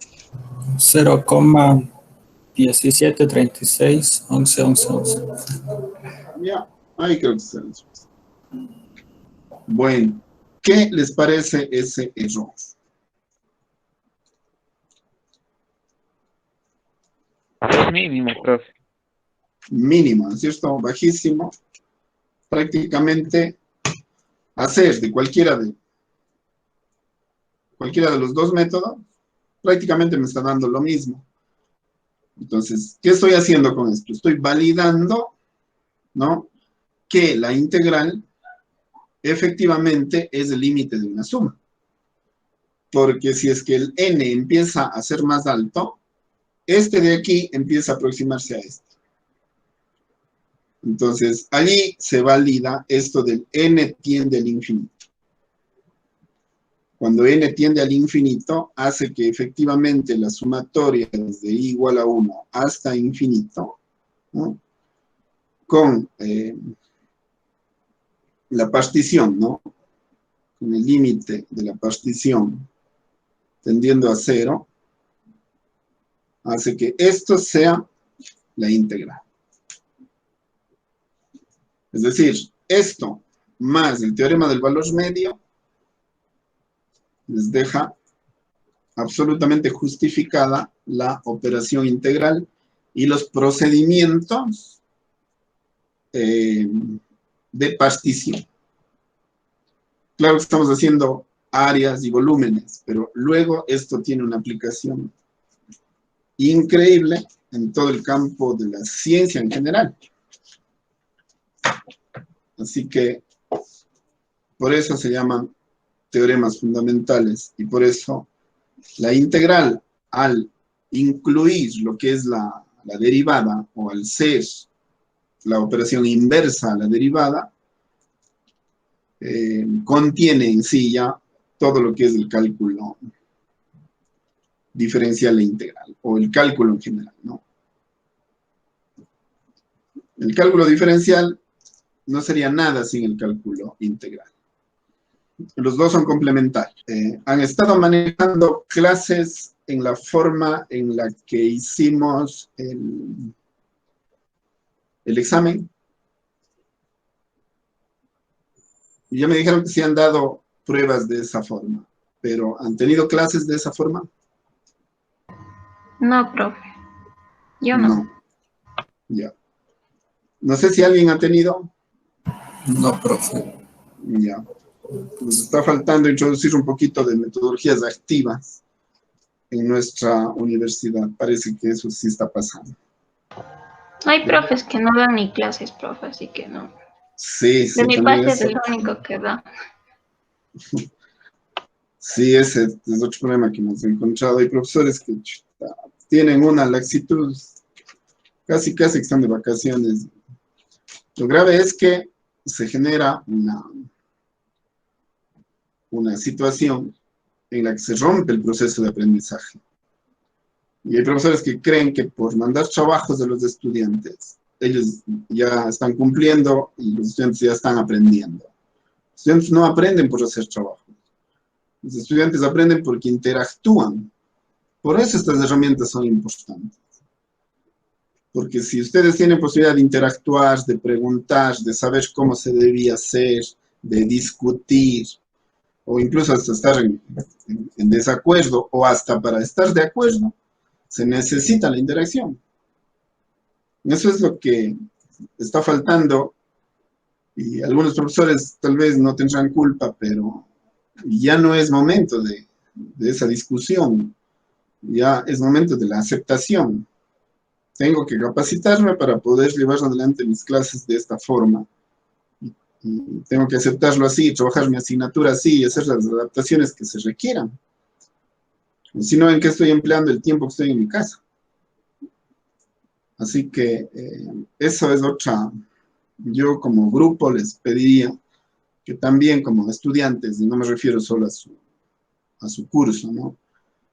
0,17361111. Ya, ahí creo que está la respuesta. Bueno, ¿qué les parece ese error? Mínimo, profe. Mínimo, ¿no es cierto? Bajísimo. Prácticamente hacer de cualquiera de los dos métodos, prácticamente me está dando lo mismo. Entonces, ¿qué estoy haciendo con esto? Estoy validando, ¿no?, que la integral efectivamente es el límite de una suma. Porque si es que el n empieza a ser más alto, este de aquí empieza a aproximarse a este. Entonces, allí se valida esto del n tiende al infinito. Cuando n tiende al infinito, hace que efectivamente la sumatoria desde i igual a 1 hasta infinito, ¿no?, con la partición, ¿no?, con el límite de la partición tendiendo a 0, hace que esto sea la integral. Es decir, esto más el teorema del valor medio les deja absolutamente justificada la operación integral y los procedimientos de partición. Claro que estamos haciendo áreas y volúmenes, pero luego esto tiene una aplicación increíble en todo el campo de la ciencia en general. Así que por eso se llaman teoremas fundamentales y por eso la integral, al incluir lo que es la derivada o al ser la operación inversa a la derivada, contiene en sí ya todo lo que es el cálculo diferencial e integral, o el cálculo en general, ¿no? El cálculo diferencial no sería nada sin el cálculo integral. Los dos son complementarios. Han estado manejando clases en la forma en la que hicimos el examen. Y ya me dijeron que sí han dado pruebas de esa forma, pero ¿han tenido clases de esa forma? No, profe. Yo no. Ya. No sé si alguien ha tenido. No, profe. Ya. Nos está faltando introducir un poquito de metodologías activas en nuestra universidad. Parece que eso sí está pasando. Hay profes que no dan ni clases, profe, así que no. Sí, sí. De mi también parte es eso. el único que da. Sí, ese es otro problema que hemos encontrado. Hay profesores que tienen una laxitud, casi que están de vacaciones. Lo grave es que se genera una situación en la que se rompe el proceso de aprendizaje. Y hay profesores que creen que por mandar trabajos de los estudiantes, ellos ya están cumpliendo y los estudiantes ya están aprendiendo. Los estudiantes no aprenden por hacer trabajos. Los estudiantes aprenden porque interactúan. Por eso estas herramientas son importantes. Porque si ustedes tienen posibilidad de interactuar, de preguntar, de saber cómo se debía hacer, de discutir, o incluso hasta estar en desacuerdo, o hasta para estar de acuerdo, se necesita la interacción. Eso es lo que está faltando, y algunos profesores tal vez no tendrán culpa, pero ya no es momento de esa discusión, ya es momento de la aceptación. Tengo que capacitarme para poder llevar adelante mis clases de esta forma. Y tengo que aceptarlo así, trabajar mi asignatura así y hacer las adaptaciones que se requieran. Si no, ¿en qué estoy empleando el tiempo que estoy en mi casa? Así que eso es otra. Yo como grupo les pediría que también como estudiantes, y no me refiero solo a su curso, ¿no?,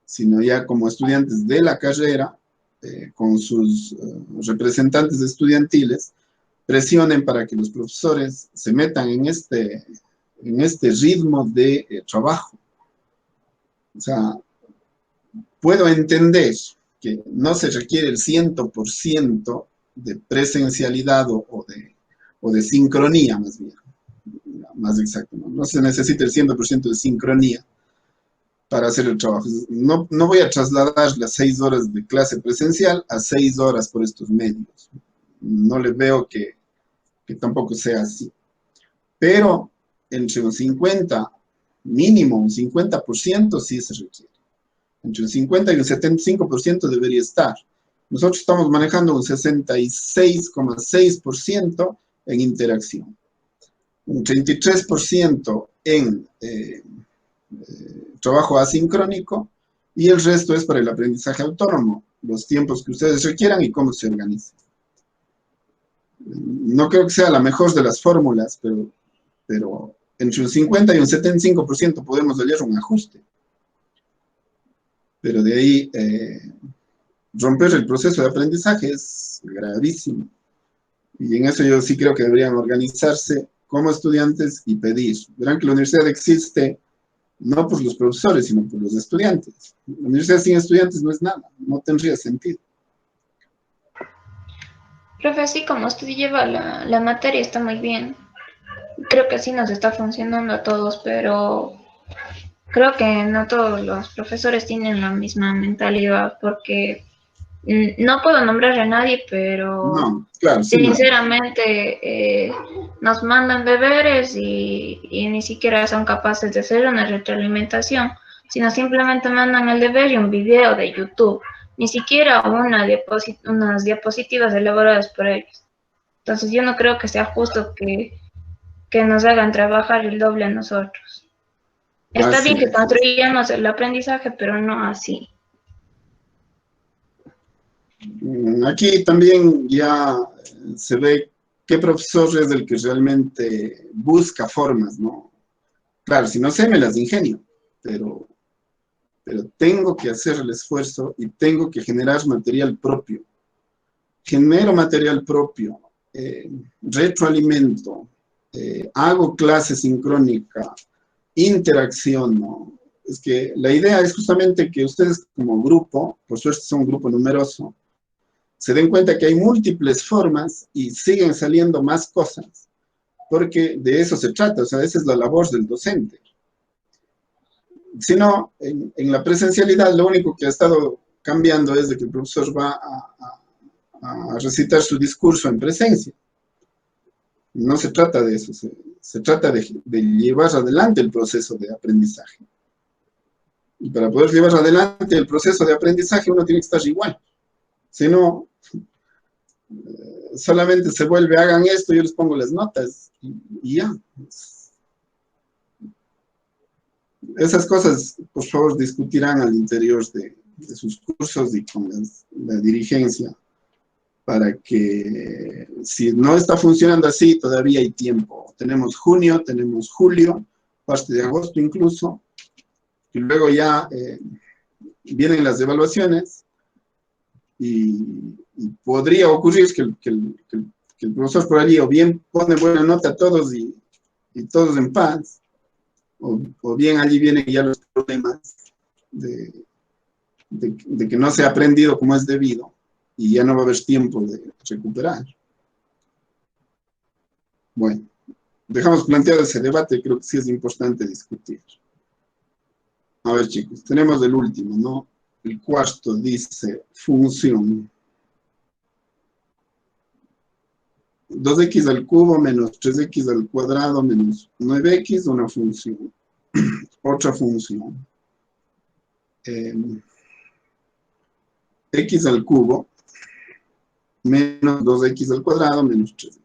sino ya como estudiantes de la carrera, con sus representantes estudiantiles, presionen para que los profesores se metan en este ritmo de trabajo. O sea, puedo entender que no se requiere el 100% de presencialidad o de sincronía, más exacto, ¿no? No se necesita el 100% de sincronía para hacer el trabajo. No voy a trasladar las 6 horas de clase presencial a 6 horas por estos medios. No les veo que tampoco sea así. Pero entre un 50, mínimo un 50% sí se requiere. Entre un 50 y un 75% debería estar. Nosotros estamos manejando un 66,6% en interacción. Un 33% en trabajo asincrónico, y el resto es para el aprendizaje autónomo, los tiempos que ustedes requieran y cómo se organizan. No creo que sea la mejor de las fórmulas, pero entre un 50 y un 75% podemos hallar un ajuste. Pero de ahí, romper el proceso de aprendizaje es gravísimo. Y en eso yo sí creo que deberían organizarse como estudiantes y pedir. Verán que la universidad existe no por los profesores, sino por los estudiantes. La universidad sin estudiantes no es nada, no tendría sentido. Profe, así como usted lleva la materia está muy bien. Creo que sí nos está funcionando a todos, pero creo que no todos los profesores tienen la misma mentalidad, porque no puedo nombrar a nadie, pero no, claro, sinceramente nos mandan deberes y ni siquiera son capaces de hacer una retroalimentación, sino simplemente mandan el deber y un video de YouTube, ni siquiera unas diapositivas elaboradas por ellos. Entonces yo no creo que sea justo que nos hagan trabajar el doble a nosotros. Está bien que construyamos el aprendizaje, pero no así. Aquí también ya se ve qué profesor es el que realmente busca formas, ¿no? Claro, si no sé, me las ingenio, pero tengo que hacer el esfuerzo y tengo que generar material propio. Genero material propio, retroalimento, hago clase sincrónica, interacción, ¿no? Es que la idea es justamente que ustedes como grupo, por suerte son un grupo numeroso, se den cuenta que hay múltiples formas y siguen saliendo más cosas, porque de eso se trata, o sea, esa es la labor del docente. Si no, en la presencialidad lo único que ha estado cambiando es de que el profesor va a recitar su discurso en presencia. No se trata de eso, se trata de llevar adelante el proceso de aprendizaje. Y para poder llevar adelante el proceso de aprendizaje uno tiene que estar igual. Si no, solamente se vuelve, hagan esto, yo les pongo las notas y ya. Esas cosas, por favor, discutirán al interior de sus cursos y con la dirigencia para que si no está funcionando así, todavía hay tiempo. Tenemos junio, tenemos julio, parte de agosto incluso, y luego ya vienen las evaluaciones y podría ocurrir que el profesor por allí o bien pone buena nota a todos y todos en paz, o bien allí vienen ya los problemas de que no se ha aprendido como es debido y ya no va a haber tiempo de recuperar. Bueno, dejamos planteado ese debate, creo que sí es importante discutir. A ver, chicos, tenemos el último, ¿no? El cuarto dice función 2x al cubo menos 3x al cuadrado menos 9x, una función. Otra función. X al cubo menos 2x al cuadrado menos 3x.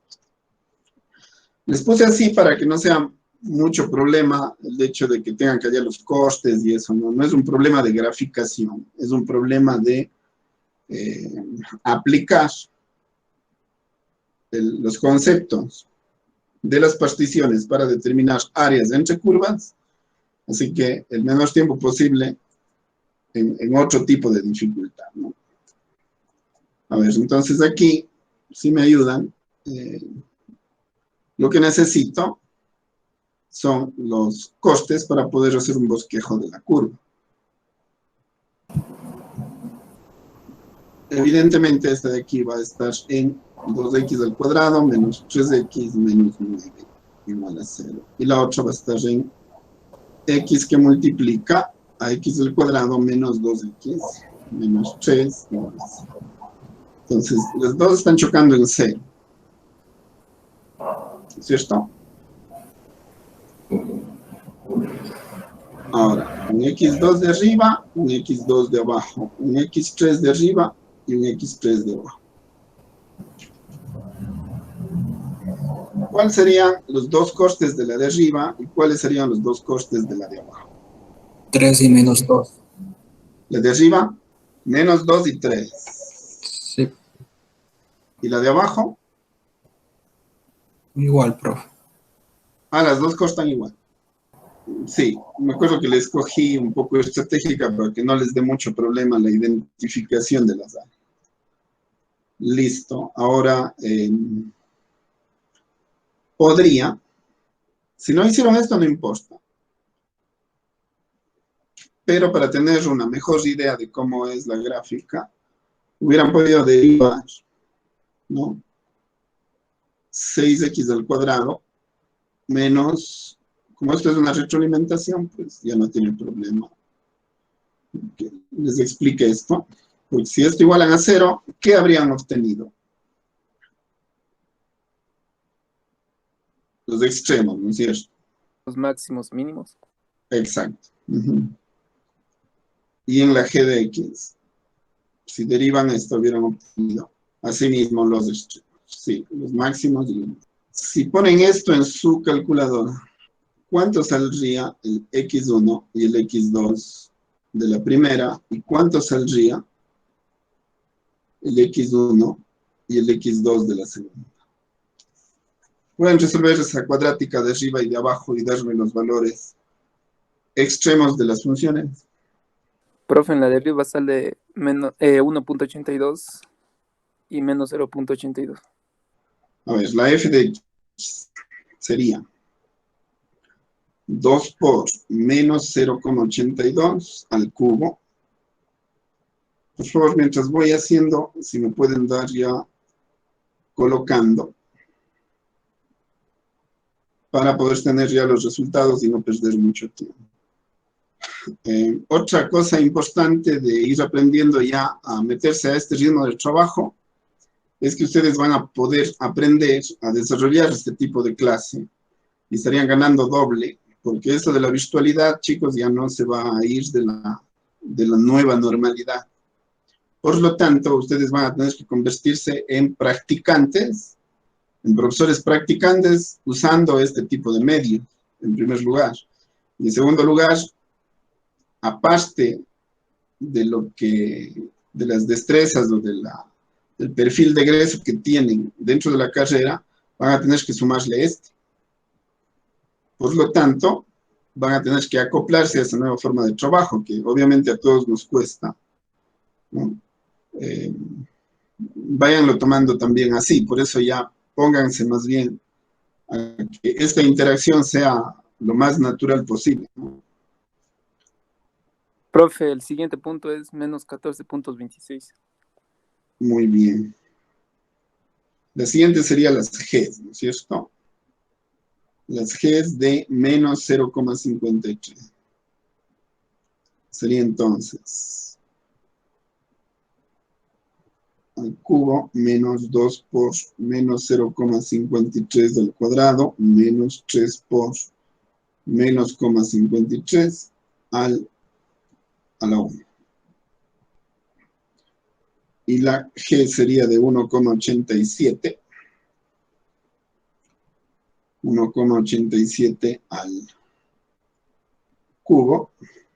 Les puse así para que no sea mucho problema el hecho de que tengan que hallar los costes y eso. No es un problema de graficación, es un problema de aplicar los conceptos de las particiones para determinar áreas entre curvas, así que el menor tiempo posible en otro tipo de dificultad, ¿no? A ver, entonces aquí, si me ayudan, lo que necesito son los costes para poder hacer un bosquejo de la curva. Evidentemente, esta de aquí va a estar en 2x al cuadrado menos 3x menos 9 igual a 0. Y la otra va a estar en x que multiplica a x al cuadrado menos 2x menos 3 igual a 0. Entonces, los dos están chocando en 0. ¿Cierto? Ahora, un x2 de arriba, un x2 de abajo, un x3 de arriba y un x3 de abajo. ¿Cuáles serían los dos costes de la de arriba y cuáles serían los dos costes de la de abajo? 3 y menos 2. La de arriba, menos 2 y 3. Sí. ¿Y la de abajo? Igual, profe. Ah, las dos costan igual. Sí, me acuerdo que le escogí un poco estratégica para que no les dé mucho problema la identificación de las áreas. Listo. Ahora, podría, si no hicieron esto no importa, pero para tener una mejor idea de cómo es la gráfica, hubieran podido derivar, ¿no? 6x al cuadrado menos, como esto es una retroalimentación, pues ya no tiene problema que les explique esto. Pues si esto igualan a 0, ¿qué habrían obtenido? Los extremos, ¿no es cierto? Los máximos mínimos. Exacto. Y en la g de x, si derivan esto, hubieran obtenido asimismo los extremos. Sí, los máximos y los mínimos. Si ponen esto en su calculadora, ¿cuánto saldría el x1 y el x2 de la primera? ¿Y cuánto saldría el x1 y el x2 de la segunda? Pueden resolver esa cuadrática de arriba y de abajo y darme los valores extremos de las funciones. Profe, en la de arriba sale 1.82 y menos 0.82. A ver, la f de x sería 2 por menos 0,82 al cubo. Por favor, mientras voy haciendo, si me pueden dar ya colocando, para poder tener ya los resultados y no perder mucho tiempo. Otra cosa importante de ir aprendiendo ya a meterse a este ritmo de trabajo es que ustedes van a poder aprender a desarrollar este tipo de clase y estarían ganando doble, porque eso de la virtualidad, chicos, ya no se va a ir de la nueva normalidad. Por lo tanto, ustedes van a tener que convertirse en practicantes, en profesores practicantes usando este tipo de medios, en primer lugar. Y en segundo lugar, aparte de las destrezas o de el perfil de egreso que tienen dentro de la carrera, van a tener que sumarle este. Por lo tanto, van a tener que acoplarse a esa nueva forma de trabajo, que obviamente a todos nos cuesta, ¿no? Váyanlo tomando también así, por eso ya pónganse más bien a que esta interacción sea lo más natural posible, ¿no? Profe, el siguiente punto es menos 14.26. Muy bien. La siguiente sería las Gs, ¿no es cierto? Las Gs de menos 0,53. Sería entonces al cubo menos 2 por menos 0,53 al cuadrado menos 3 por menos 0,53 a la 1. Y la G sería de 1,87. 1,87 al cubo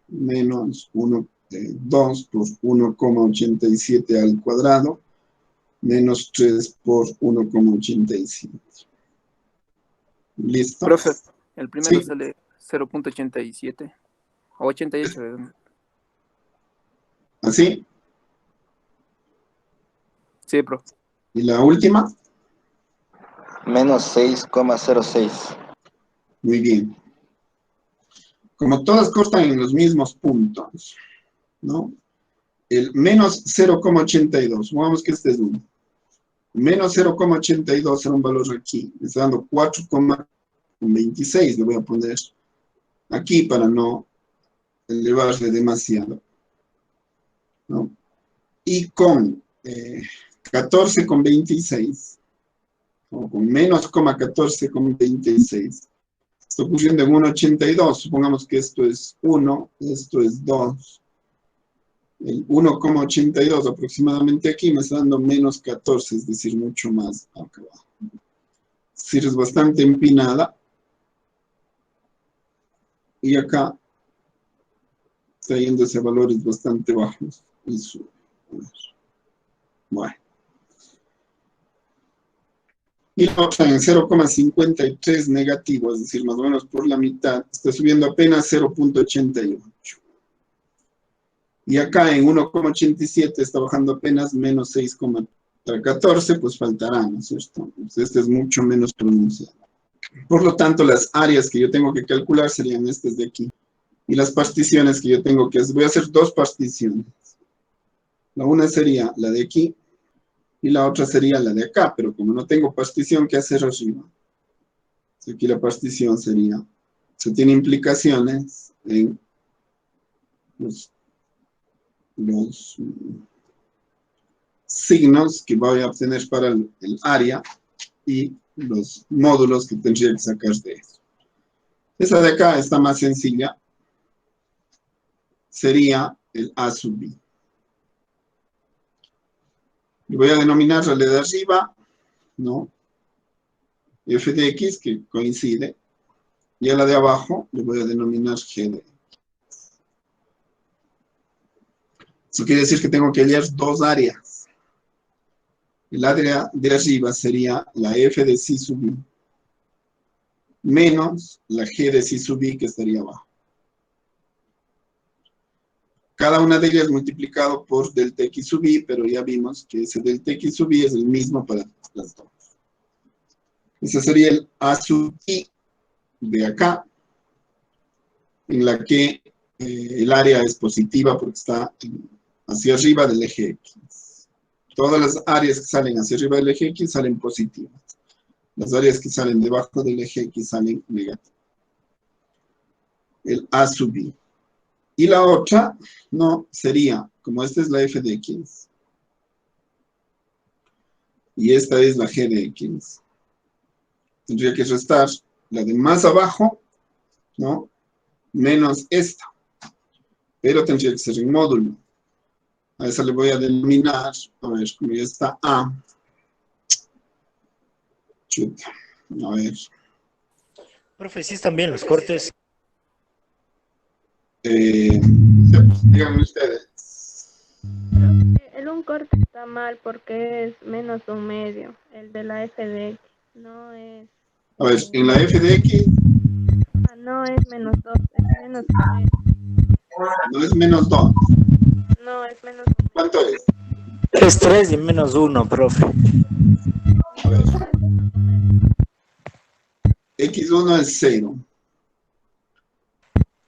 menos 2 por 1,87 al cuadrado menos 3 por 1,87. ¿Listo? Profe, el primero Sí. sale 0.87 o 88. ¿Así? Sí, profe. ¿Y la última? Menos 6,06. Muy bien. Como todas cortan en los mismos puntos, ¿no? El menos 0,82, supongamos que este es 1. Menos 0,82 será un valor aquí. Me está dando 4,26. Le voy a poner aquí para no elevarle demasiado, ¿no? Y con 14,26, o con menos 14,26, está ocurriendo en 1,82. Supongamos que esto es 1, esto es 2. El 1,82 aproximadamente aquí me está dando menos 14, es decir, mucho más acá abajo. Es decir, es bastante empinada. Y acá está yéndose a valores bastante bajos. Y sube. Bueno. Y la otra en 0,53 negativo, es decir, más o menos por la mitad, está subiendo apenas 0,88. Y acá en 1,87 está bajando apenas menos 6,14, pues faltará, ¿no es cierto? Pues este es mucho menos pronunciado. Por lo tanto, las áreas que yo tengo que calcular serían estas de aquí. Y las particiones que yo tengo que hacer, voy a hacer dos particiones. La una sería la de aquí y la otra sería la de acá, pero como no tengo partición, ¿qué hacer arriba? Aquí la partición sería, eso tiene implicaciones en los signos que voy a obtener para el área y los módulos que tendría que sacar de eso. Esa de acá está más sencilla. Sería el A sub B. Le voy a denominar la de arriba, ¿no? F de X, que coincide. Y a la de abajo le voy a denominar G de X. Eso quiere decir que tengo que hallar dos áreas. El área de arriba sería la F de C sub B menos la G de C sub B que estaría abajo. Cada una de ellas multiplicado por delta X sub B, pero ya vimos que ese delta X sub B es el mismo para las dos. Ese sería el A sub I de acá, en la que el área es positiva porque está hacia arriba del eje X. Todas las áreas que salen hacia arriba del eje X salen positivas. Las áreas que salen debajo del eje X salen negativas. El A sub I. Y la otra, no, sería, como esta es la F de X, y esta es la G de X, tendría que restar la de más abajo, ¿no? Menos esta, pero tendría que ser en módulo. A esa le voy a denominar, a ver, como ya está A, chuta, a ver. Profe, sí están bien los cortes. Díganme ustedes. El un corte está mal porque es menos un medio. El de la f de x no es. A ver, en la f de x No es menos 2, es menos un medio. no es menos 2. No, es menos un medio. ¿Cuánto es? Es 3 y menos 1, profe. A ver. X1 es 0.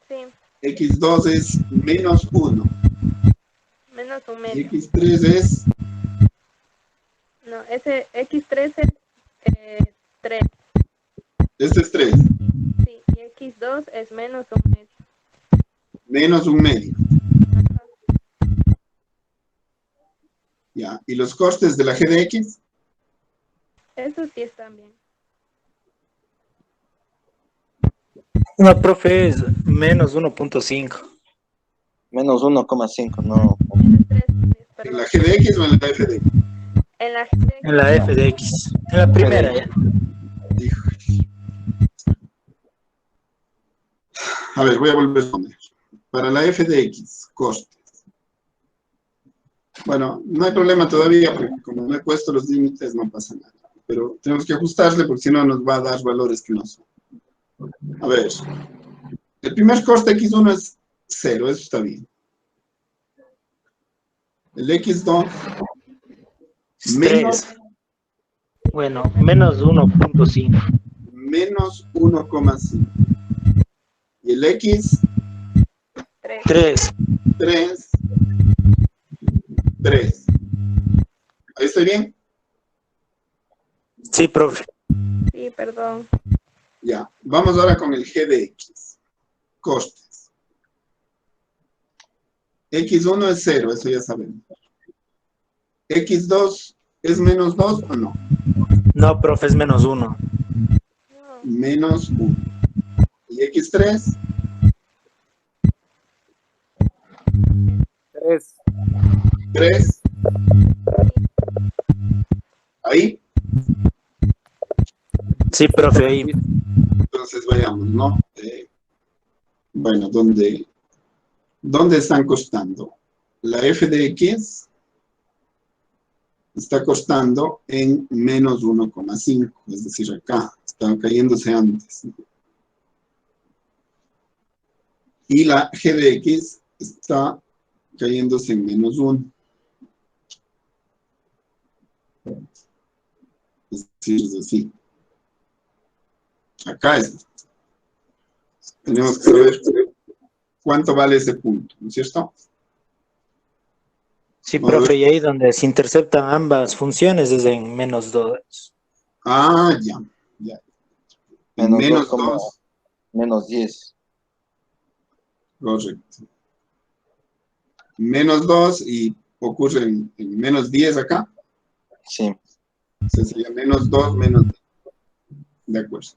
Sí. X2 es menos 1. Menos un Y medio. X3 es... No, ese x3 es 3. Este es 3. Sí, y x2 es menos un medio. Menos un medio. Ya. ¿Y los costes de la g de x? Eso sí están bien. No, profe, es menos 1.5. Menos 1,5, no. Menos 3, ¿En la g de x o en la f de x? En la g de x. En la f de x. En la primera ya. Híjole. A ver, voy a volver a poner. Para la f de x, costes. Bueno, no hay problema todavía, porque como no he puesto los límites, no pasa nada. Pero tenemos que ajustarle, porque si no nos va a dar valores que no son. A ver. El primer coste x1 es 0, eso está bien. El x2 menos, 3. Bueno, menos 1.5. menos 1,5. Y el x 3. 3. ¿Ahí estoy bien? Sí, profe. Sí, perdón. Ya. Vamos ahora con el g de x. Costes. X1 es 0, eso ya sabemos. X2 es menos 2 o no? No, profe, es menos 1. Menos 1. ¿Y X3? 3. 3. ¿Ahí? Sí, profe, ahí. Entonces vayamos, ¿no? Bueno, ¿dónde están costando? La f de x está costando en menos 1,5, es decir, acá, están cayéndose antes. Y la g de x está cayéndose en menos 1. Es decir, es así. Acá es. Tenemos que saber cuánto vale ese punto, ¿no es cierto? Sí, profe, y ahí donde se interceptan ambas funciones es en menos 2. Ah, ya. Menos 2. Menos 10. Correcto. Menos 2 y ocurre en menos 10 acá. Sí. O sea, sería menos 2, menos 10. De acuerdo.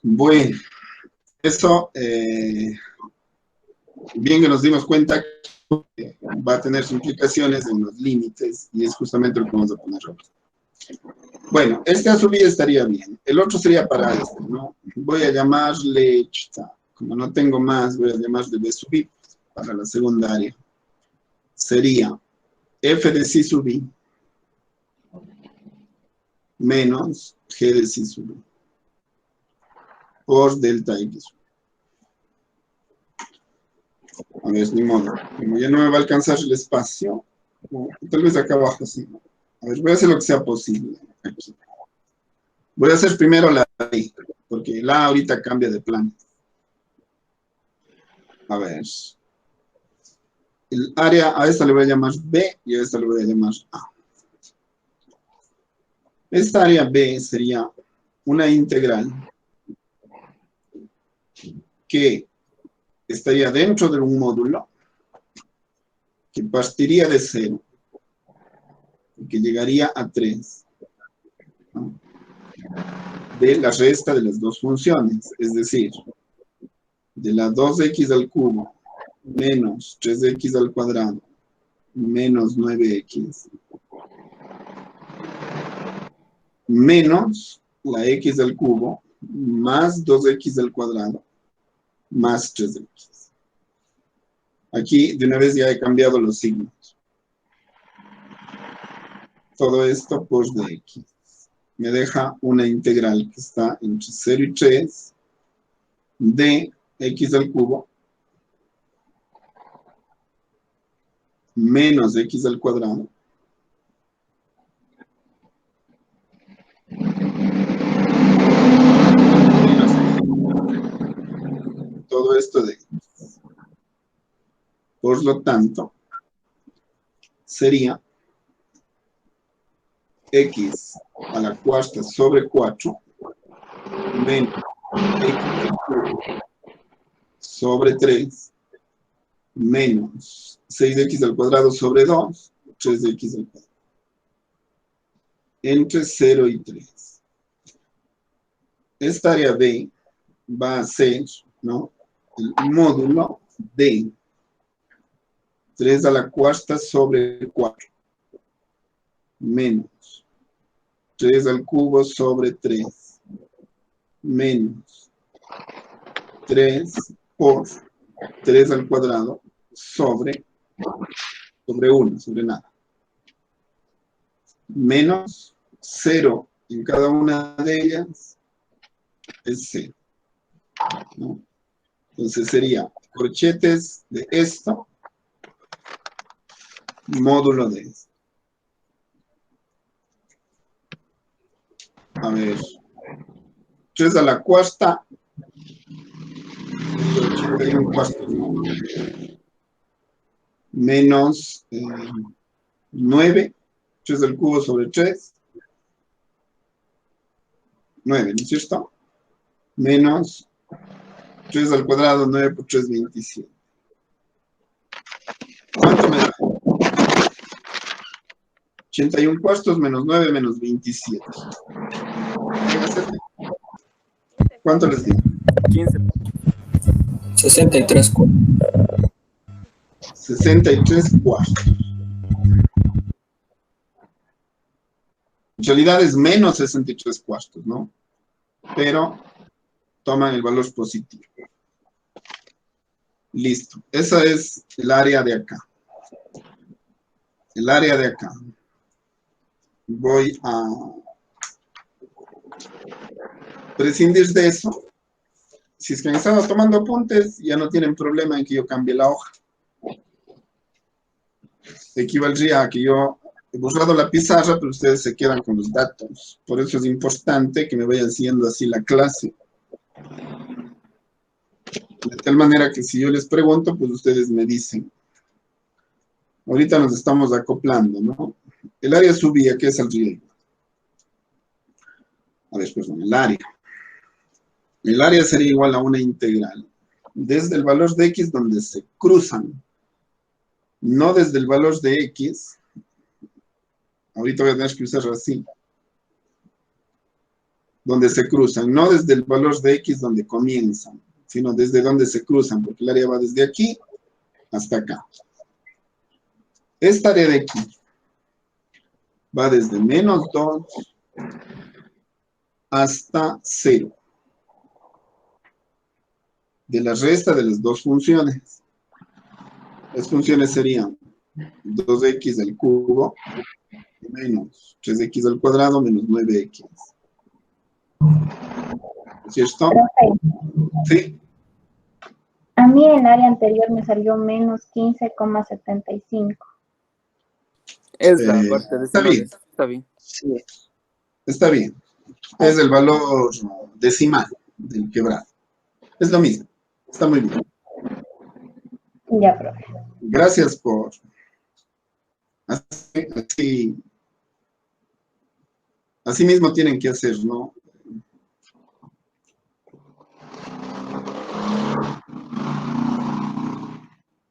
Bueno, eso, bien que nos dimos cuenta que va a tener sus implicaciones en los límites y es justamente lo que vamos a poner ahora. Bueno, este a su vez estaría bien. El otro sería para este, ¿no? Voy a llamarle, como no tengo más, voy a llamarle b sub i para la secundaria. Sería f de c sub i menos g de c sub i por delta x. A ver, ni modo. Como ya no me va a alcanzar el espacio, tal vez acá abajo sí. A ver, voy a hacer lo que sea posible. Aquí. Voy a hacer primero la I, porque la ahorita cambia de plan. A ver. El área, a esta le voy a llamar B y a esta le voy a llamar A. Esta área B sería una integral que estaría dentro de un módulo que partiría de 0 y que llegaría a 3, ¿no? De la resta de las dos funciones, es decir, de la 2x al cubo menos 3x al cuadrado menos 9x menos la x al cubo más 2x al cuadrado más 3x. Aquí de una vez ya he cambiado los signos. Todo esto por dx. Me deja una integral que está entre 0 y 3 de x al cubo menos x al cuadrado menos todo esto de x. Por lo tanto, sería x a la cuarta sobre 4 menos x al cubo sobre 3 menos 6x al cuadrado sobre 2, 3x al cuadrado. Entre 0 y 3. Esta área B va a ser, ¿no?, el módulo de 3 a la cuarta sobre 4 menos 3 al cubo sobre 3 menos 3 por 3 al cuadrado sobre 1, sobre nada. Menos 0 en cada una de ellas es 0. ¿No? Entonces sería corchetes de esto, módulo de esto. A ver, 3 a la cuarta, 81 cuartos, ¿no? Menos 9, 3 al cubo sobre 3, 9, ¿no es cierto? Menos 3 al cuadrado, 9 por 3, 27. ¿Cuánto me da? 81 cuartos menos 9 menos 27. ¿Cuánto les digo? 15. 63 cuartos. 63 cuartos. En realidad es menos 63 cuartos, ¿no? Pero toman el valor positivo. Listo. Esa es el área de acá. El área de acá. Voy a prescindir de eso. Si es que han estado tomando apuntes, ya no tienen problema en que yo cambie la hoja. Equivaldría a que yo he borrado la pizarra, pero ustedes se quedan con los datos. Por eso es importante que me vayan siguiendo así la clase. De tal manera que si yo les pregunto, pues ustedes me dicen. Ahorita nos estamos acoplando, ¿no? El área subía, ¿qué es el riesgo? A ver, perdón, el área. El área sería igual a una integral. Desde el valor de x donde se cruzan. No desde el valor de x. Ahorita voy a tener que usar así. Donde se cruzan. No desde el valor de x donde comienzan. Sino desde donde se cruzan. Porque el área va desde aquí hasta acá. Esta área de aquí va desde menos 2 hasta 0. De la resta de las dos funciones. Las funciones serían 2x al cubo menos 3x al cuadrado menos 9x. ¿Cierto? Sí. A mí en el área anterior me salió menos 15,75. Es la parte de está bien. Está bien. Sí. Está bien. Es el valor decimal del quebrado. Es lo mismo. Está muy bien. Ya, profe. Gracias por... Así mismo tienen que hacer, ¿no?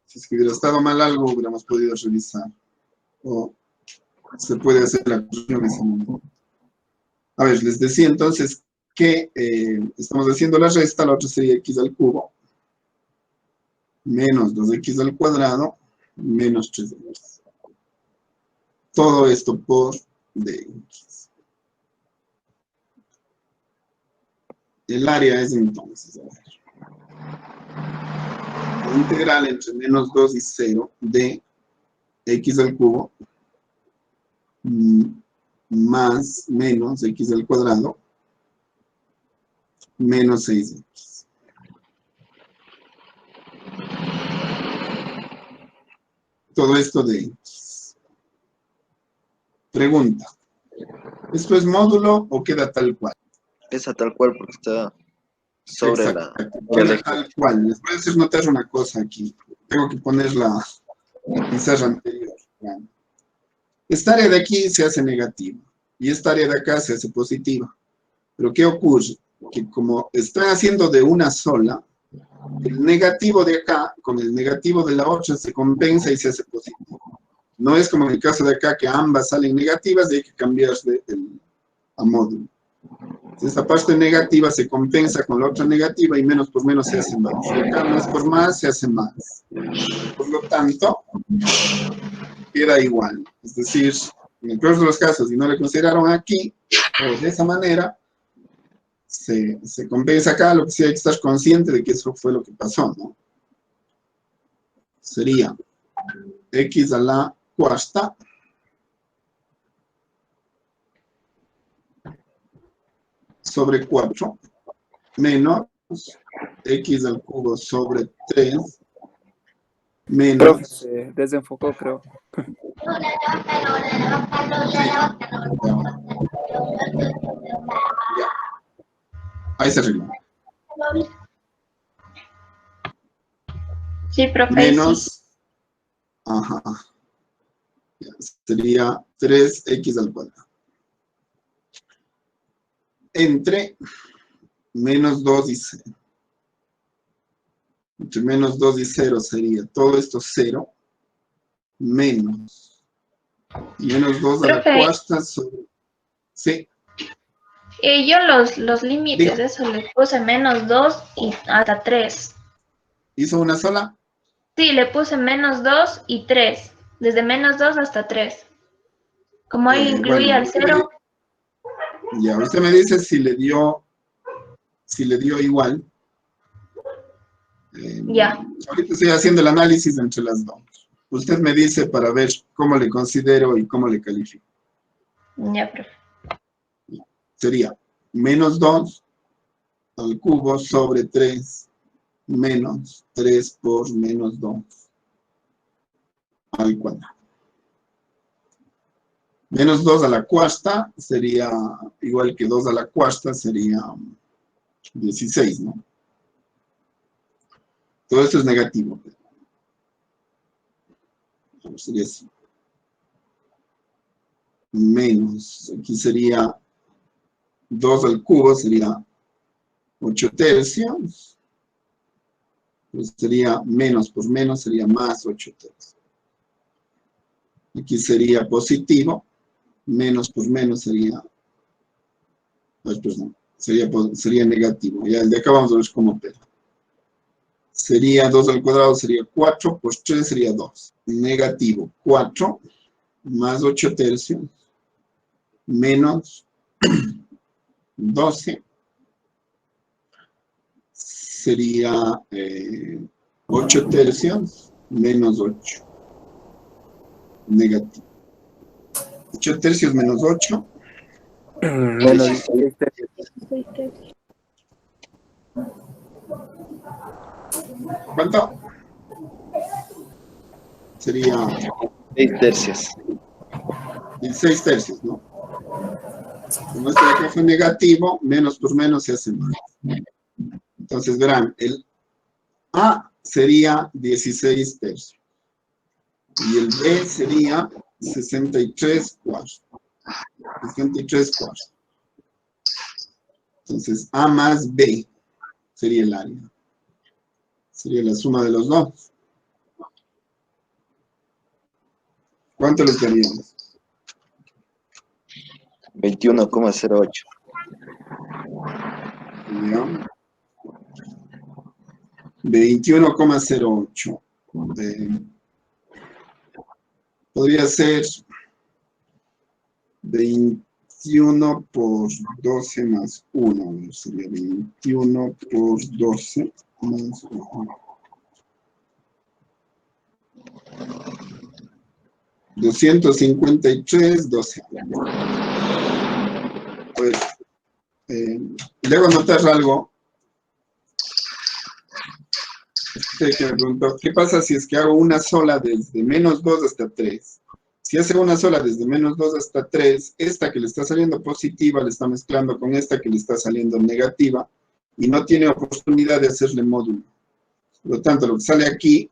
Si es que hubiera estado mal algo, hubiéramos podido revisar. O se puede hacer la corrección en ese momento. A ver, les decía entonces que estamos haciendo la resta, la otra sería x al cubo, menos 2x al cuadrado, menos 3x. Todo esto por dx. El área es entonces, a ver. integral entre menos 2 y 0 de x al cubo más menos x al cuadrado menos 6x. Todo esto de x. Pregunta. ¿Esto es módulo o queda tal cual? Esa tal cual porque está sobre Exacto, la... queda tal cual. Les voy a hacer notar una cosa aquí. Tengo que poner la pizarra anterior. Bueno. Esta área de aquí se hace negativa y esta área de acá se hace positiva. Pero ¿qué ocurre? Que como están haciendo de una sola, el negativo de acá con el negativo de la otra se compensa y se hace positivo. No es como en el caso de acá que ambas salen negativas y hay que cambiar a módulo. Esta parte negativa se compensa con la otra negativa y menos por menos se hace más. Y acá más por más se hace más. Por lo tanto, queda igual. Es decir, en el peor de los casos, si no le consideraron aquí, o de esa manera, se compensa acá, lo que sí hay que estar consciente de que eso fue lo que pasó, ¿no? Sería x a la cuarta sobre 4 menos x al cubo sobre 3 menos... Profe, se desenfocó, creo. Ya. Ahí se arregló. Sí, profe. Menos... Sí. Ajá. Ya, sería 3x al cuadrado. Entre menos 2 y 0. Entre menos 2 y 0 sería todo esto 0 menos menos 2 a la cuarta sobre... Sí. Yo los límites de eso le puse menos 2 y hasta 3. ¿Hizo una sola? Sí, le puse menos 2 y 3. Desde menos 2 hasta 3. Como ahí incluía el 0. Ya, usted me dice si le dio igual. Ya. Ahorita estoy haciendo el análisis entre las dos. Usted me dice para ver cómo le considero y cómo le califico. Ya, profe. Sería menos 2 al cubo sobre 3 menos 3 por menos 2 al cuadrado. Menos 2 a la cuarta sería igual que 2 a la cuarta, sería 16, ¿no? Todo esto es negativo. Sería así. Menos, aquí sería 2 al cubo, sería 8 tercios. Pues sería menos por menos, sería más 8 tercios. Aquí sería positivo. Menos por menos sería... perdón, sería negativo. Ya el de acá vamos a ver cómo opera. Sería 2 al cuadrado, sería 4, pues 3 sería 2. Negativo 4 más 8 tercios menos 12 sería 8 tercios menos 8. Negativo. 8 tercios menos 8. Menos 16 tercios. ¿Cuánto? Sería 6 tercios. 16 tercios, ¿no? Como este de acá fue negativo, menos por menos se hace más. Entonces verán, el A sería 16 tercios. Y el B sería 63 cuartos. 63 cuartos. Entonces A más B sería el área. Sería la suma de los dos. ¿Cuánto les daríamos? 21,08. Ya. 21,08. Podría ser 21 por 12 más 1. Sería 21 por 12 más 1. 253, 12. Pues, debo notar algo. Que me preguntó, ¿qué pasa si es que hago una sola desde menos 2 hasta 3? Si hace una sola desde menos 2 hasta 3, esta que le está saliendo positiva le está mezclando con esta que le está saliendo negativa y no tiene oportunidad de hacerle módulo. Por lo tanto, lo que sale aquí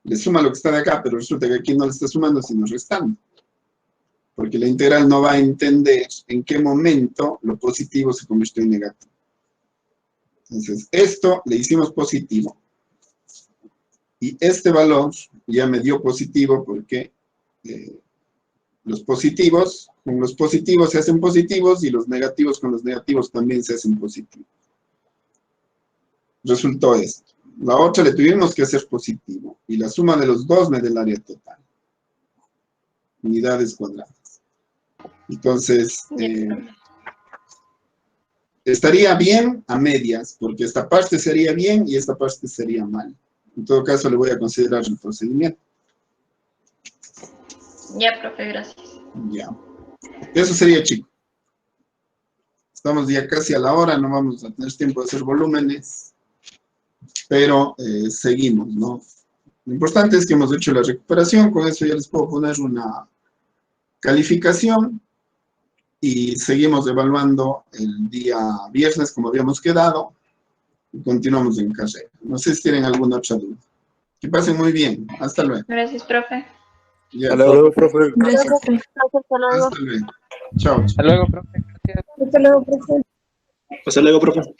le suma lo que está de acá, pero resulta que aquí no le está sumando, sino restando. Porque la integral no va a entender en qué momento lo positivo se convirtió en negativo. Entonces, esto le hicimos positivo. Y este valor ya me dio positivo porque los positivos con los positivos se hacen positivos y los negativos con los negativos también se hacen positivos. Resultó esto. La otra le tuvimos que hacer positivo. Y la suma de los dos me da el área total. Unidades cuadradas. Entonces, estaría bien a medias, porque esta parte sería bien y esta parte sería mal. En todo caso, le voy a considerar el procedimiento. Ya, profe, gracias. Ya. Eso sería, chico. Estamos ya casi a la hora, no vamos a tener tiempo de hacer volúmenes, pero seguimos, ¿no? Lo importante es que hemos hecho la recuperación, con eso ya les puedo poner una calificación y seguimos evaluando el día viernes como habíamos quedado y continuamos en carrera. No sé si tienen alguna otra duda. Que pasen muy bien. Hasta luego. Gracias, profe. Ya. Hasta luego, profe. Gracias, profe. Hasta luego. Hasta luego. Chao. Hasta luego, profe. Gracias. Hasta luego, profe. Hasta luego, profe.